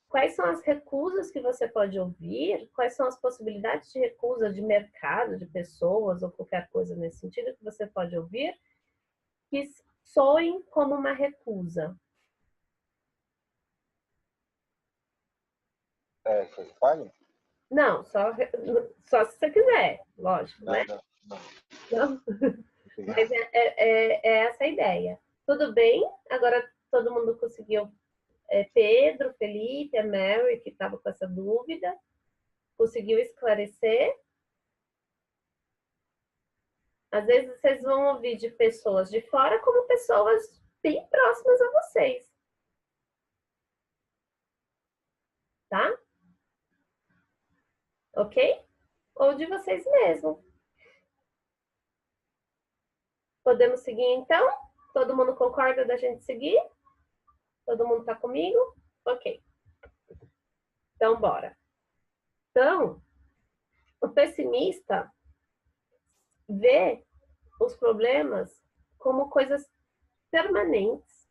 quais são as recusas que você pode ouvir? Quais são as possibilidades de recusa de mercado, de pessoas ou qualquer coisa nesse sentido que você pode ouvir que soem como uma recusa? Você fale? Não, só se você quiser, lógico, né? Não? Mas é essa a ideia. Tudo bem? Agora todo mundo conseguiu. Pedro, Felipe, a Mary, que estava com essa dúvida, conseguiu esclarecer. Às vezes vocês vão ouvir de pessoas de fora como pessoas bem próximas a vocês. Tá? Ok? Ou de vocês mesmos. Podemos seguir então? Todo mundo concorda da gente seguir? Todo mundo tá comigo? Ok. Então, bora. Então, o pessimista vê os problemas como coisas permanentes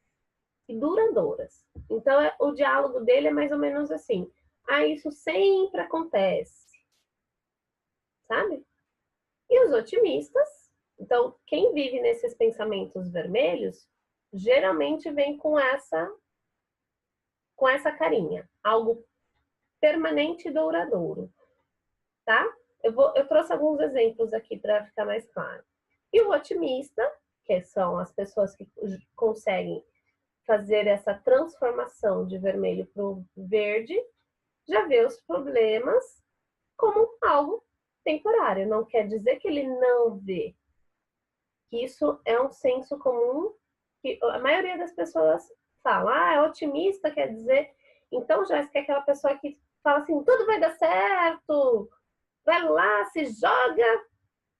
e duradouras. Então, o diálogo dele é mais ou menos assim. Ah, isso sempre acontece. Sabe? E os otimistas, então, quem vive nesses pensamentos vermelhos, geralmente vem com essa carinha. Algo permanente e duradouro. Tá? Eu trouxe alguns exemplos aqui para ficar mais claro. E o otimista, que são as pessoas que conseguem fazer essa transformação de vermelho para o verde, já vê os problemas como algo temporário. Não quer dizer que ele não vê. Isso é um senso comum que a maioria das pessoas fala. Ah, é otimista, quer dizer... Então, Jéssica, é aquela pessoa que fala assim, tudo vai dar certo, vai lá, se joga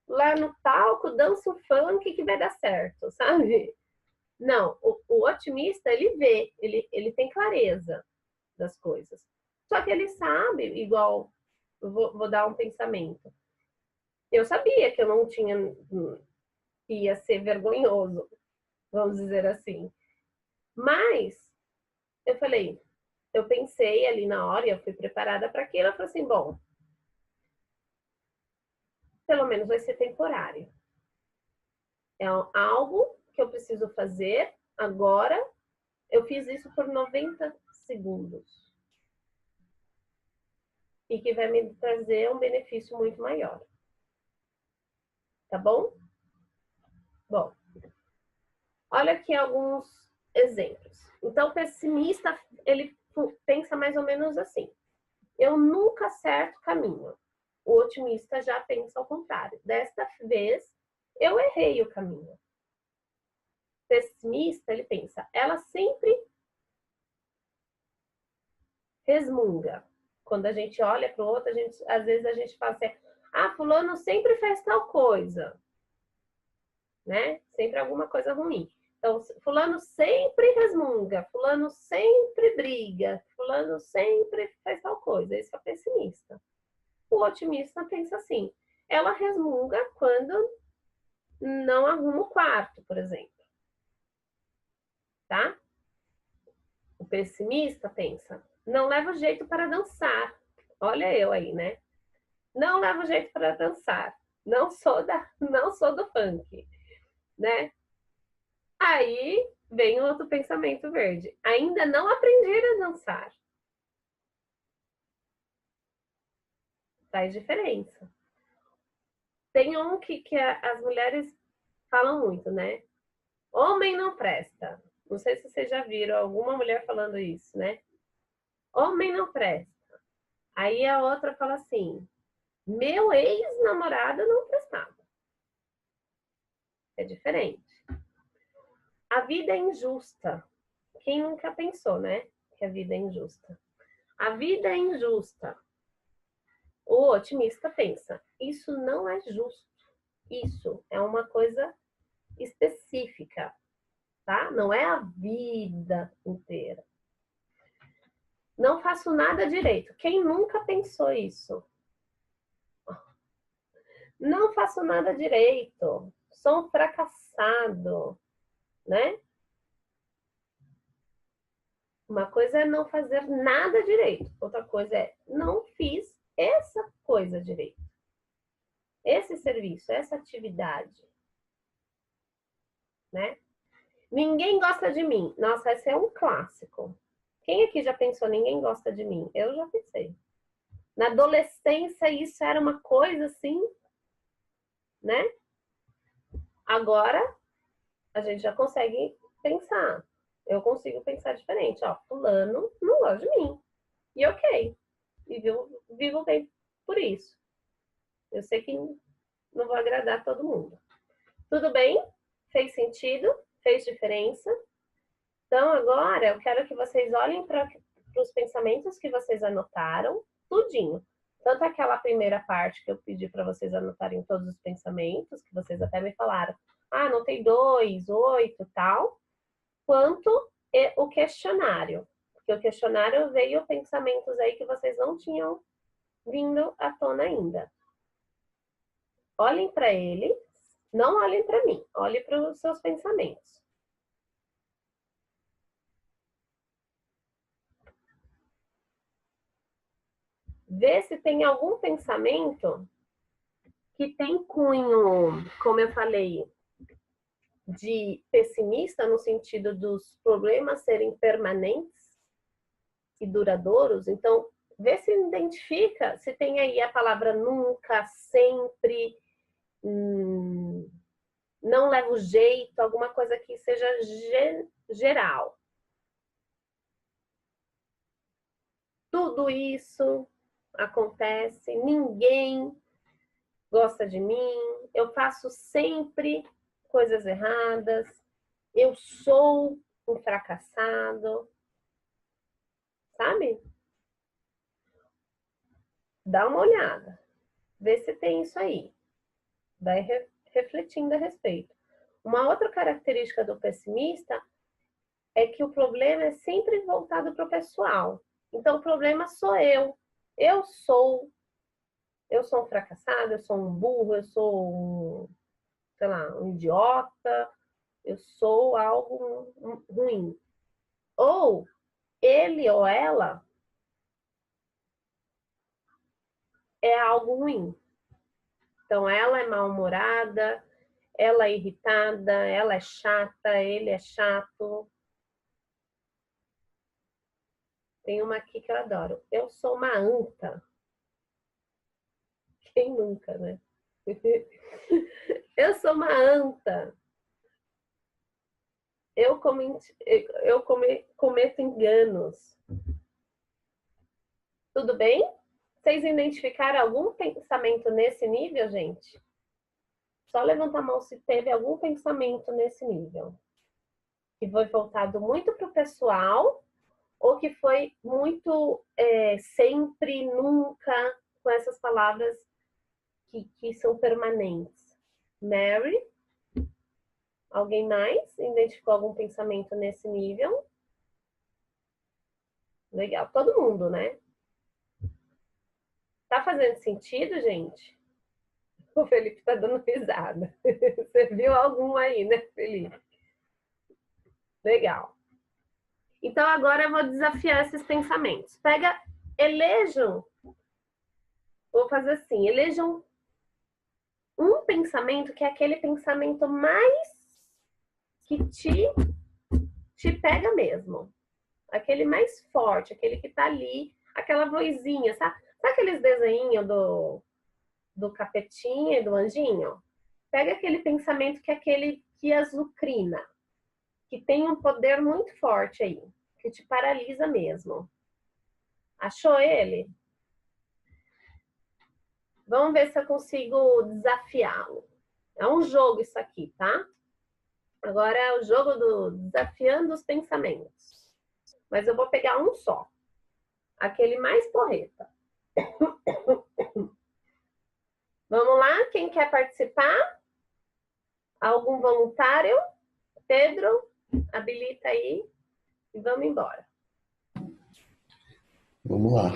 lá no palco, dança o funk que vai dar certo, sabe? Não, o otimista, ele vê, ele tem clareza das coisas. Só que ele sabe, igual, vou dar um pensamento. Eu sabia que eu não tinha, ia ser vergonhoso, vamos dizer assim. Mas, eu pensei ali na hora, e eu fui preparada para aquilo, eu falei assim, bom, pelo menos vai ser temporário. É algo que eu preciso fazer agora. Eu fiz isso por 90 segundos. E que vai me trazer um benefício muito maior. Tá bom? Bom, olha aqui alguns exemplos. Então, o pessimista, ele pensa mais ou menos assim. Eu nunca acerto o caminho. O otimista já pensa ao contrário. Desta vez, eu errei o caminho. O pessimista, ele pensa, ela sempre resmunga. Quando a gente olha para o outro, às vezes a gente fala assim, ah, fulano sempre faz tal coisa. Né? Sempre alguma coisa ruim. Então, fulano sempre resmunga, fulano sempre briga, fulano sempre faz tal coisa. Esse é o pessimista. O otimista pensa assim, ela resmunga quando não arruma o quarto, por exemplo. Tá? O pessimista pensa, não leva jeito para dançar. Olha eu aí, né? Não levo jeito para dançar. Não sou do funk, né? Aí vem outro pensamento verde. Ainda não aprendi a dançar. Faz diferença. Tem um que as mulheres falam muito, né? Homem não presta. Não sei se vocês já viram alguma mulher falando isso, né? Homem não presta. Aí a outra fala assim, meu ex-namorado não prestava. É diferente. A vida é injusta. Quem nunca pensou, né? Que a vida é injusta. A vida é injusta. O otimista pensa, isso não é justo. Isso é uma coisa específica, tá? Não é a vida inteira. Não faço nada direito. Quem nunca pensou isso? Não faço nada direito. Sou um fracassado, né? Uma coisa é não fazer nada direito. Outra coisa é não fiz essa coisa direito. Esse serviço, essa atividade, né? Ninguém gosta de mim. Nossa, esse é um clássico. Quem aqui já pensou, ninguém gosta de mim? Eu já pensei. Na adolescência, isso era uma coisa assim, né? Agora, a gente já consegue pensar. Eu consigo pensar diferente. Ó, fulano não gosta de mim. E ok. E vivo bem por isso. Eu sei que não vou agradar todo mundo. Tudo bem? Fez sentido? Fez diferença? Então, agora, eu quero que vocês olhem para os pensamentos que vocês anotaram, tudinho. Tanto aquela primeira parte que eu pedi para vocês anotarem todos os pensamentos, que vocês até me falaram. anotei 2, 8, tal, quanto o questionário. Porque o questionário veio pensamentos aí que vocês não tinham vindo à tona ainda. Olhem para ele, não olhem para mim, olhem para os seus pensamentos. Vê se tem algum pensamento que tem cunho, como eu falei, de pessimista, no sentido dos problemas serem permanentes e duradouros. Então, vê se identifica, se tem aí a palavra nunca, sempre, não leva o jeito, alguma coisa que seja geral. Tudo isso acontece, ninguém gosta de mim, eu faço sempre coisas erradas, eu sou um fracassado, sabe? Dá uma olhada, vê se tem isso aí. Vai refletindo a respeito. Uma outra característica do pessimista é que o problema é sempre voltado para o pessoal. Então, o problema sou eu. Eu sou um fracassado, eu sou um burro, eu sou um, sei lá, um idiota, eu sou algo ruim. Ou ele ou ela é algo ruim. Então, ela é mal-humorada, ela é irritada, ela é chata, ele é chato. Tem uma aqui que eu adoro. Eu sou uma anta. Quem nunca, né? Eu sou uma anta. Eu cometo enganos. Tudo bem? Vocês identificaram algum pensamento nesse nível, gente? Só levanta a mão se teve algum pensamento nesse nível. Que foi voltado muito para o pessoal ou que foi muito sempre, nunca, com essas palavras que são permanentes. Mary? Alguém mais identificou algum pensamento nesse nível? Legal, todo mundo, né? Tá fazendo sentido, gente? O Felipe tá dando risada. Você viu algum aí, né, Felipe? Legal. Então, agora eu vou desafiar esses pensamentos. Elejam, vou fazer assim, elejam um pensamento que é aquele pensamento mais que te pega mesmo. Aquele mais forte, aquele que tá ali, aquela vozinha, sabe? Sabe aqueles desenhinhos do capetinha e do anjinho? Pega aquele pensamento que é aquele que azucrina, que tem um poder muito forte aí, que te paralisa mesmo. Achou ele? Vamos ver se eu consigo desafiá-lo. É um jogo isso aqui, tá? Agora é o jogo do desafiando os pensamentos. Mas eu vou pegar um só. Aquele mais porreta. Vamos lá? Quem quer participar? Algum voluntário? Pedro, habilita aí e vamos embora. Vamos lá.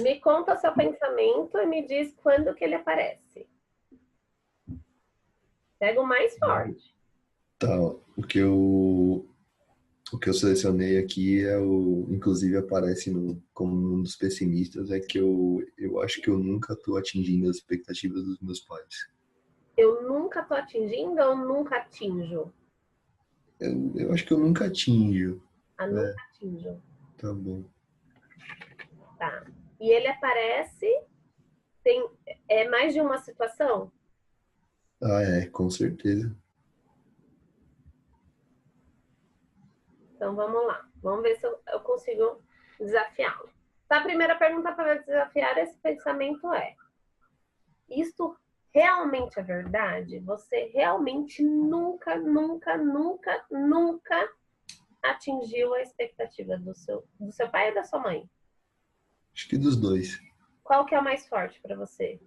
Me conta o seu pensamento e me diz quando que ele aparece. Pega o mais forte. Tá, o que eu selecionei aqui inclusive aparece como um dos pessimistas, é que eu acho que eu nunca estou atingindo as expectativas dos meus pais. Eu nunca tô atingindo ou nunca atinjo? Eu acho que eu nunca atinjo. Nunca atinjo. Tá bom. Tá. E ele aparece, é mais de uma situação? Com certeza. Então vamos lá. Vamos ver se eu consigo desafiá-lo. Tá, a primeira pergunta para desafiar esse pensamento é: isto realmente é verdade? Você realmente nunca, nunca, nunca, nunca atingiu a expectativa do seu pai ou da sua mãe? Acho que dos dois. Qual que é o mais forte para você?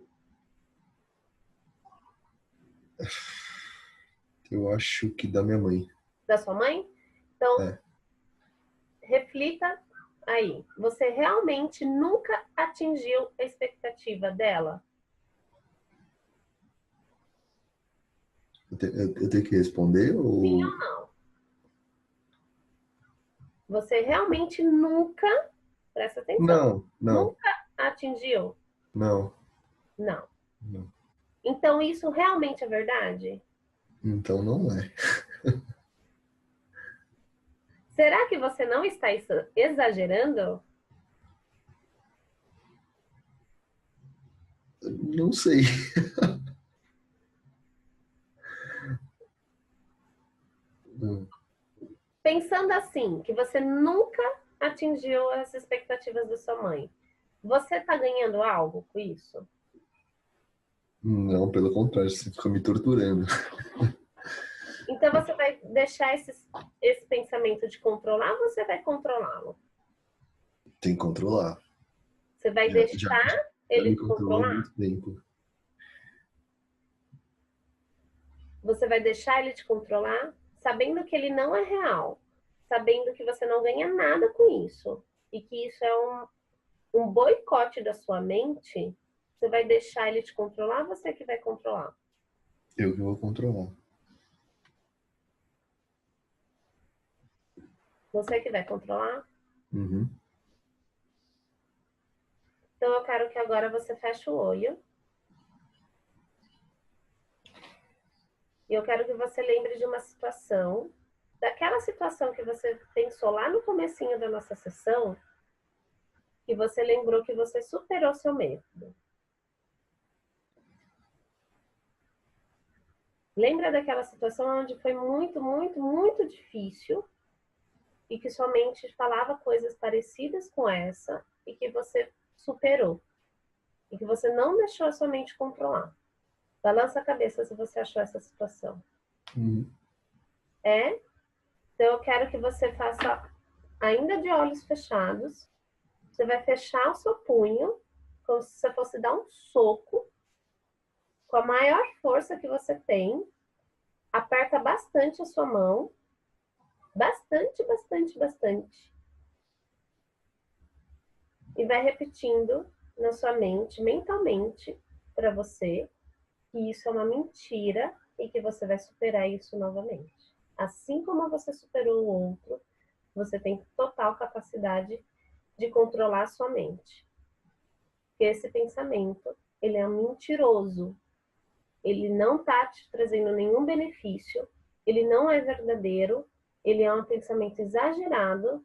Eu acho que da minha mãe. Da sua mãe? Então, É. reflita aí. Você realmente nunca atingiu a expectativa dela? Eu tenho que responder ou... Sim ou não? Você realmente nunca, presta atenção, Não, nunca atingiu? não. Não. Não. Então, isso realmente é verdade? Então não é. Será que você não está exagerando? Não sei. Não. Pensando assim, que você nunca atingiu as expectativas da sua mãe, você está ganhando algo com isso? Não, pelo contrário, você fica me torturando. Então você vai deixar esse pensamento de controlar ou você vai controlá-lo? Tem que controlar. Você vai Já deixar ele me te controlou há controlar? muito tempo. Você vai deixar ele te controlar, sabendo que ele não é real, sabendo que você não ganha nada com isso e que isso é um boicote da sua mente. Você vai deixar ele te controlar, você que vai controlar? Eu que vou controlar. Você que vai controlar? Uhum. Então eu quero que agora você feche o olho. E eu quero que você lembre de uma situação, daquela situação que você pensou lá no comecinho da nossa sessão, que você lembrou que você superou seu medo. Lembra daquela situação onde foi muito, muito, muito difícil e que sua mente falava coisas parecidas com essa e que você superou. E que você não deixou a sua mente controlar. Balança a cabeça se você achou essa situação. Uhum. É? Então eu quero que você faça, ainda de olhos fechados, você vai fechar o seu punho, como se você fosse dar um soco, com a maior força que você tem. Aperta bastante a sua mão. Bastante, bastante, bastante. E vai repetindo na sua mente, mentalmente, para você, que isso é uma mentira e que você vai superar isso novamente. Assim como você superou o outro, você tem total capacidade de controlar a sua mente. Porque esse pensamento, ele é mentiroso. Ele não está te trazendo nenhum benefício, ele não é verdadeiro, ele é um pensamento exagerado,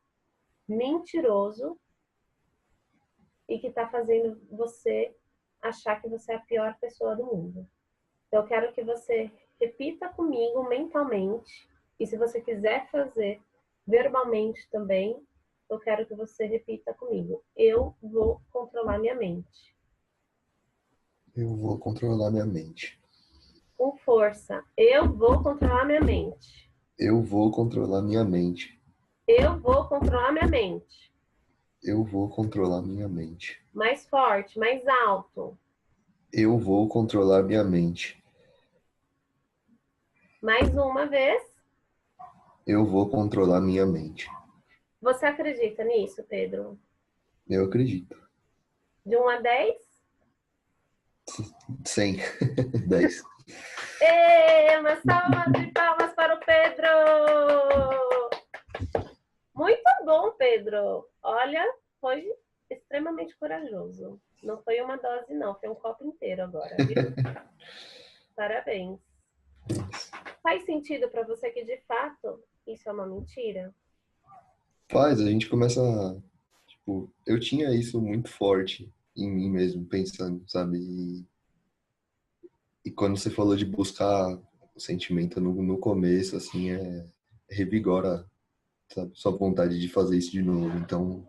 mentiroso e que está fazendo você achar que você é a pior pessoa do mundo. Então, eu quero que você repita comigo mentalmente, e se você quiser fazer verbalmente também, eu quero que você repita comigo. Eu vou controlar minha mente. Eu vou controlar minha mente. Com força. Eu vou controlar minha mente. Eu vou controlar minha mente. Eu vou controlar minha mente. Eu vou controlar minha mente. Mais forte, mais alto. Eu vou controlar minha mente. Mais uma vez. Eu vou controlar minha mente. Você acredita nisso, Pedro? Eu acredito. De 1 a 10? 100. 10. Uma salva de palmas para o Pedro! Muito bom, Pedro. Olha, foi extremamente corajoso. Não foi uma dose, não. Foi um copo inteiro agora, viu? Parabéns. Faz sentido para você que, de fato, isso é uma mentira? Faz, a gente começa... Tipo, eu tinha isso muito forte em mim mesmo, pensando, sabe? E quando você falou de buscar o sentimento no começo, assim, revigora, sabe, sua vontade de fazer isso de novo. Então,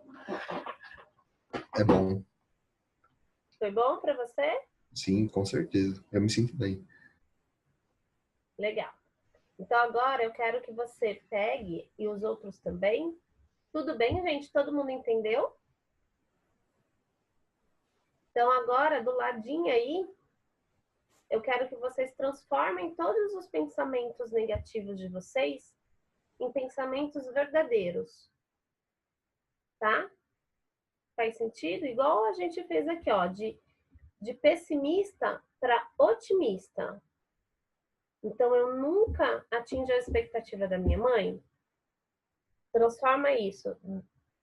é bom. Foi bom para você? Sim, com certeza. Eu me sinto bem. Legal. Então agora eu quero que você pegue, e os outros também. Tudo bem, gente? Todo mundo entendeu? Então agora, do ladinho aí, eu quero que vocês transformem todos os pensamentos negativos de vocês em pensamentos verdadeiros, tá? Faz sentido? Igual a gente fez aqui, ó, de pessimista para otimista. Então, eu nunca atingi a expectativa da minha mãe. Transforma isso.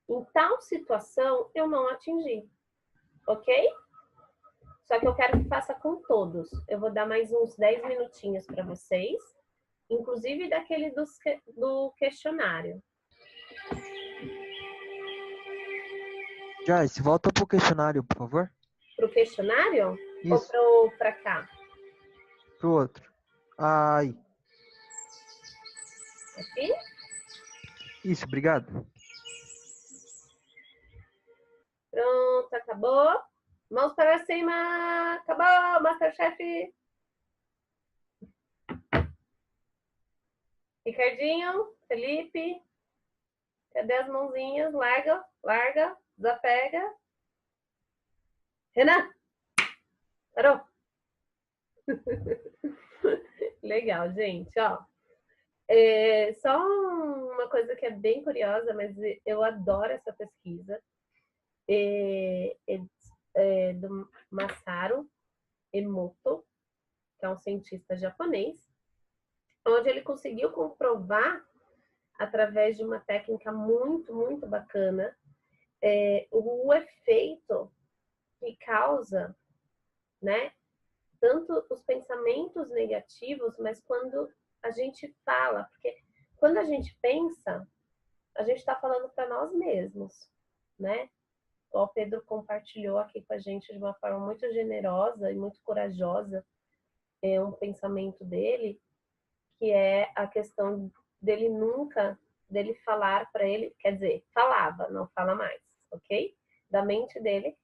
Em tal situação, eu não atingi. Ok? Só que eu quero que faça com todos. Eu vou dar mais uns 10 minutinhos para vocês. Inclusive daquele do questionário. Joyce, volta pro questionário, por favor. Pro questionário? Isso. Ou pra cá? Pro outro. Aí. Aqui? Isso, obrigado. Pronto, acabou. Mãos para cima. Acabou, Masterchef. Ricardinho, Felipe. Cadê as mãozinhas? Larga, larga, desapega. Renan. Parou. Legal, gente, ó. Só uma coisa que é bem curiosa, mas eu adoro essa pesquisa. Do Masaru Emoto, que é um cientista japonês, onde ele conseguiu comprovar, através de uma técnica muito, muito bacana, o efeito que causa, né, tanto os pensamentos negativos, mas quando a gente fala, porque quando a gente pensa, a gente está falando para nós mesmos, né? O Pedro compartilhou aqui com a gente de uma forma muito generosa e muito corajosa um pensamento dele, que é a questão dele dele falar para ele, quer dizer, falava, não fala mais, ok? Da mente dele,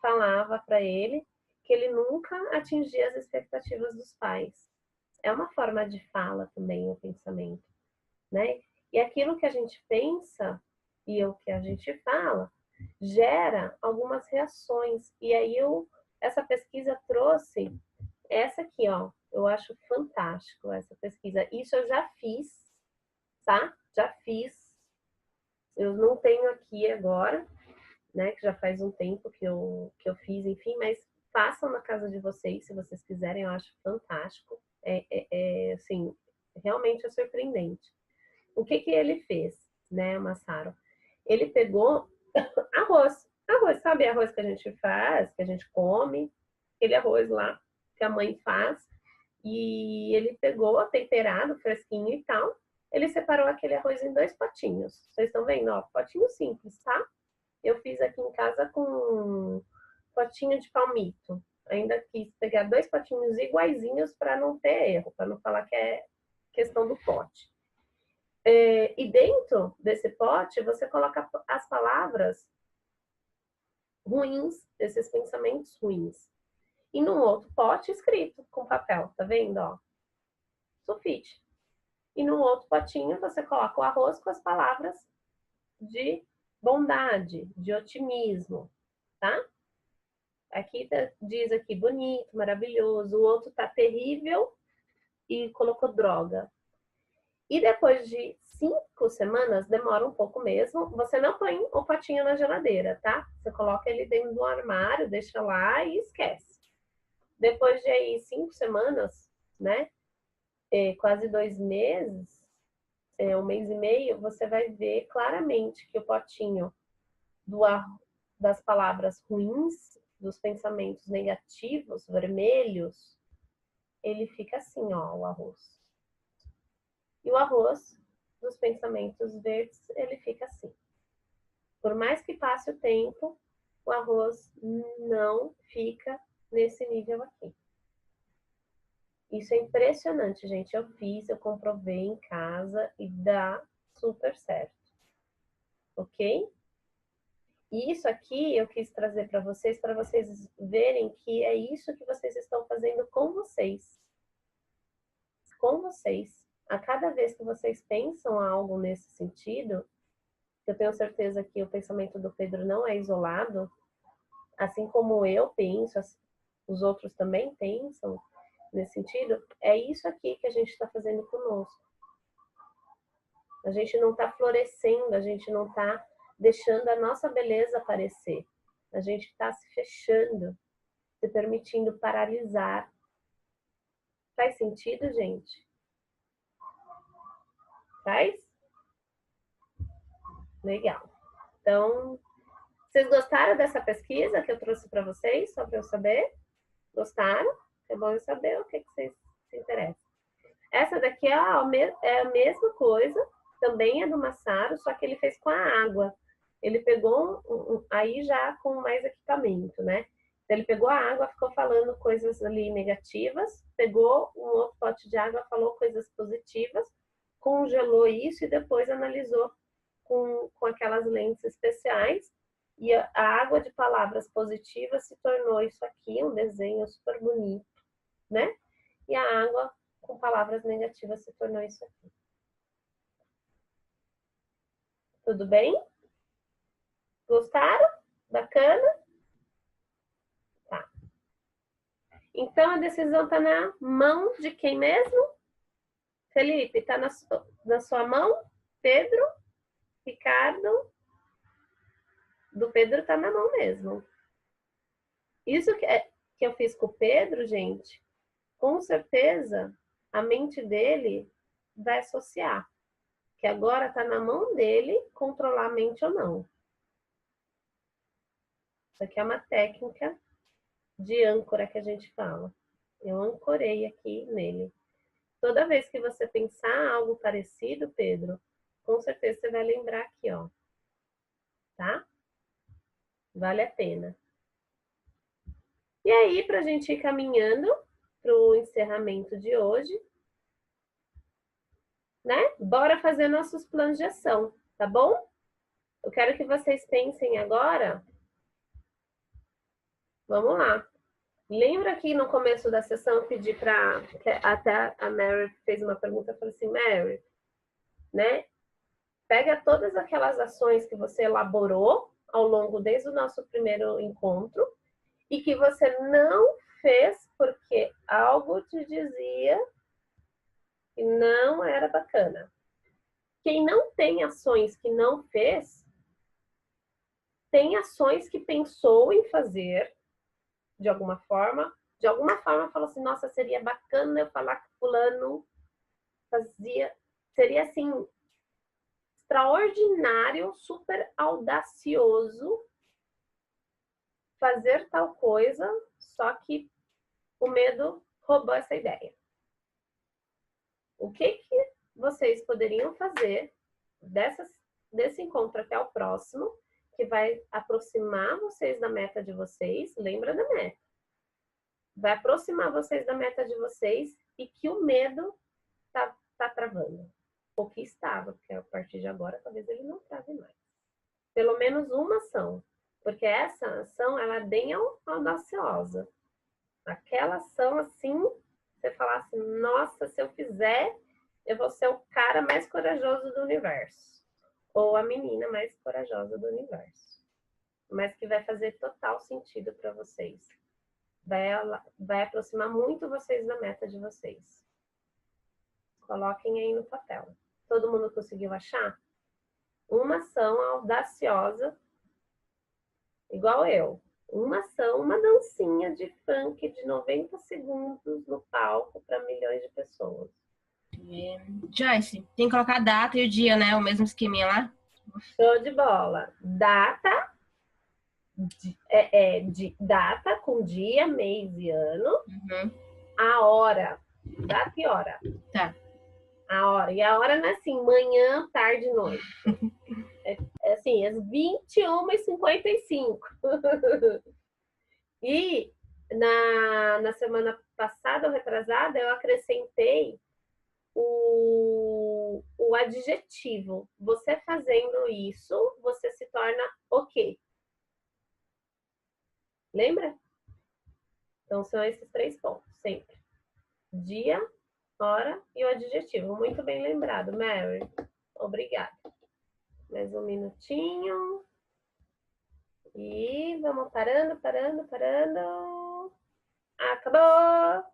falava para ele que ele nunca atingia as expectativas dos pais. É uma forma de fala também, o pensamento, né? E aquilo que a gente pensa e o que a gente fala gera algumas reações. E aí essa pesquisa trouxe essa aqui, ó. Eu acho fantástico essa pesquisa. Isso eu já fiz, tá? Já fiz. Eu não tenho aqui agora, né? Que já faz um tempo que eu fiz, enfim, mas façam na casa de vocês, se vocês quiserem, eu acho fantástico. Assim, realmente é surpreendente. O que ele fez, né, Masaru? Ele pegou arroz, sabe arroz que a gente faz, que a gente come, aquele arroz lá que a mãe faz, e ele pegou temperado, fresquinho e tal, ele separou aquele arroz em 2 potinhos. Vocês estão vendo? Ó, potinho simples, tá? Eu fiz aqui em casa com um potinho de palmito. Ainda quis pegar 2 potinhos iguaizinhos para não ter erro, para não falar que é questão do pote. E dentro desse pote, você coloca as palavras ruins, esses pensamentos ruins. E num outro pote escrito com papel, tá vendo? Ó? Sulfite. E num outro potinho, você coloca o arroz com as palavras de bondade, de otimismo, tá? Aqui diz aqui bonito, maravilhoso, o outro tá terrível e colocou droga. E depois de 5 semanas, demora um pouco mesmo, você não põe o potinho na geladeira, tá? Você coloca ele dentro do armário, deixa lá e esquece. Depois de aí 5 semanas, né? Quase 2 meses, 1 mês e meio, você vai ver claramente que o potinho das palavras ruins, dos pensamentos negativos, vermelhos, ele fica assim, ó, o arroz. E o arroz dos pensamentos verdes, ele fica assim. Por mais que passe o tempo, o arroz não fica nesse nível aqui. Isso é impressionante, gente. Eu comprovei em casa e dá super certo. Ok? E isso aqui eu quis trazer para vocês verem que é isso que vocês estão fazendo com vocês. Com vocês. A cada vez que vocês pensam algo nesse sentido, eu tenho certeza que o pensamento do Pedro não é isolado, assim como eu penso, os outros também pensam, nesse sentido, é isso aqui que a gente está fazendo conosco. A gente não está florescendo, a gente não está deixando a nossa beleza aparecer. A gente está se fechando, se permitindo paralisar. Faz sentido, gente? Faz? Legal. Então, vocês gostaram dessa pesquisa que eu trouxe para vocês, só para eu saber? Gostaram? É bom eu saber o que vocês se interessam. Essa daqui é a mesma coisa, também é do Massaro, só que ele fez com a água. Ele pegou aí já com mais equipamento, né? Então, ele pegou a água, ficou falando coisas ali negativas, pegou um outro pote de água, falou coisas positivas, congelou isso e depois analisou com aquelas lentes especiais. E a água de palavras positivas se tornou isso aqui, um desenho super bonito, né? E a água com palavras negativas se tornou isso aqui. Tudo bem? Gostaram? Bacana? Tá. Então, a decisão está na mão de quem mesmo? Felipe, está na sua mão? Pedro? Ricardo? Do Pedro está na mão mesmo. Isso que eu fiz com o Pedro, gente, com certeza a mente dele vai associar. Que agora está na mão dele controlar a mente ou não. Isso aqui é uma técnica de âncora que a gente fala. Eu ancorei aqui nele. Toda vez que você pensar algo parecido, Pedro, com certeza você vai lembrar aqui, ó. Tá? Vale a pena. E aí, para a gente ir caminhando para o encerramento de hoje, né? Bora fazer nossos planos de ação, tá bom? Eu quero que vocês pensem agora. Vamos lá. Lembra que no começo da sessão eu pedi para... Até a Mary fez uma pergunta, eu falei assim, Mary, né? Pega todas aquelas ações que você elaborou ao longo desde o nosso primeiro encontro e que você não fez porque algo te dizia que não era bacana. Quem não tem ações que não fez, tem ações que pensou em fazer de alguma forma falou assim, nossa, seria bacana eu falar que fulano fazia, seria assim, extraordinário, super audacioso fazer tal coisa, só que o medo roubou essa ideia. O que vocês poderiam fazer desse encontro até o próximo, que vai aproximar vocês da meta de vocês, lembra da meta. Vai aproximar vocês da meta de vocês e que o medo tá travando. Ou que estava, porque a partir de agora talvez ele não trave mais. Pelo menos uma ação. Porque essa ação, ela é bem audaciosa. Aquela ação, assim, você falar assim, nossa, se eu fizer, eu vou ser o cara mais corajoso do universo. Ou a menina mais corajosa do universo. Mas que vai fazer total sentido para vocês. Vai aproximar muito vocês da meta de vocês. Coloquem aí no papel. Todo mundo conseguiu achar? Uma ação audaciosa, igual eu. Uma ação, uma dancinha de funk de 90 segundos no palco para milhões de pessoas. Joyce, tem que colocar a data e o dia, né? O mesmo esqueminha lá. Show de bola. Data, data com dia, mês e ano. Uhum. A hora. Data e hora. Tá. A hora. E a hora não é assim, manhã, tarde, noite. É assim, às 21h55. E na semana passada ou retrasada, eu acrescentei o adjetivo. Você fazendo isso, você se torna o quê? Lembra? Então, são esses 3 pontos, sempre. Dia, hora e o adjetivo. Muito bem lembrado, Mary. Obrigada. Mais um minutinho. E vamos parando. Acabou!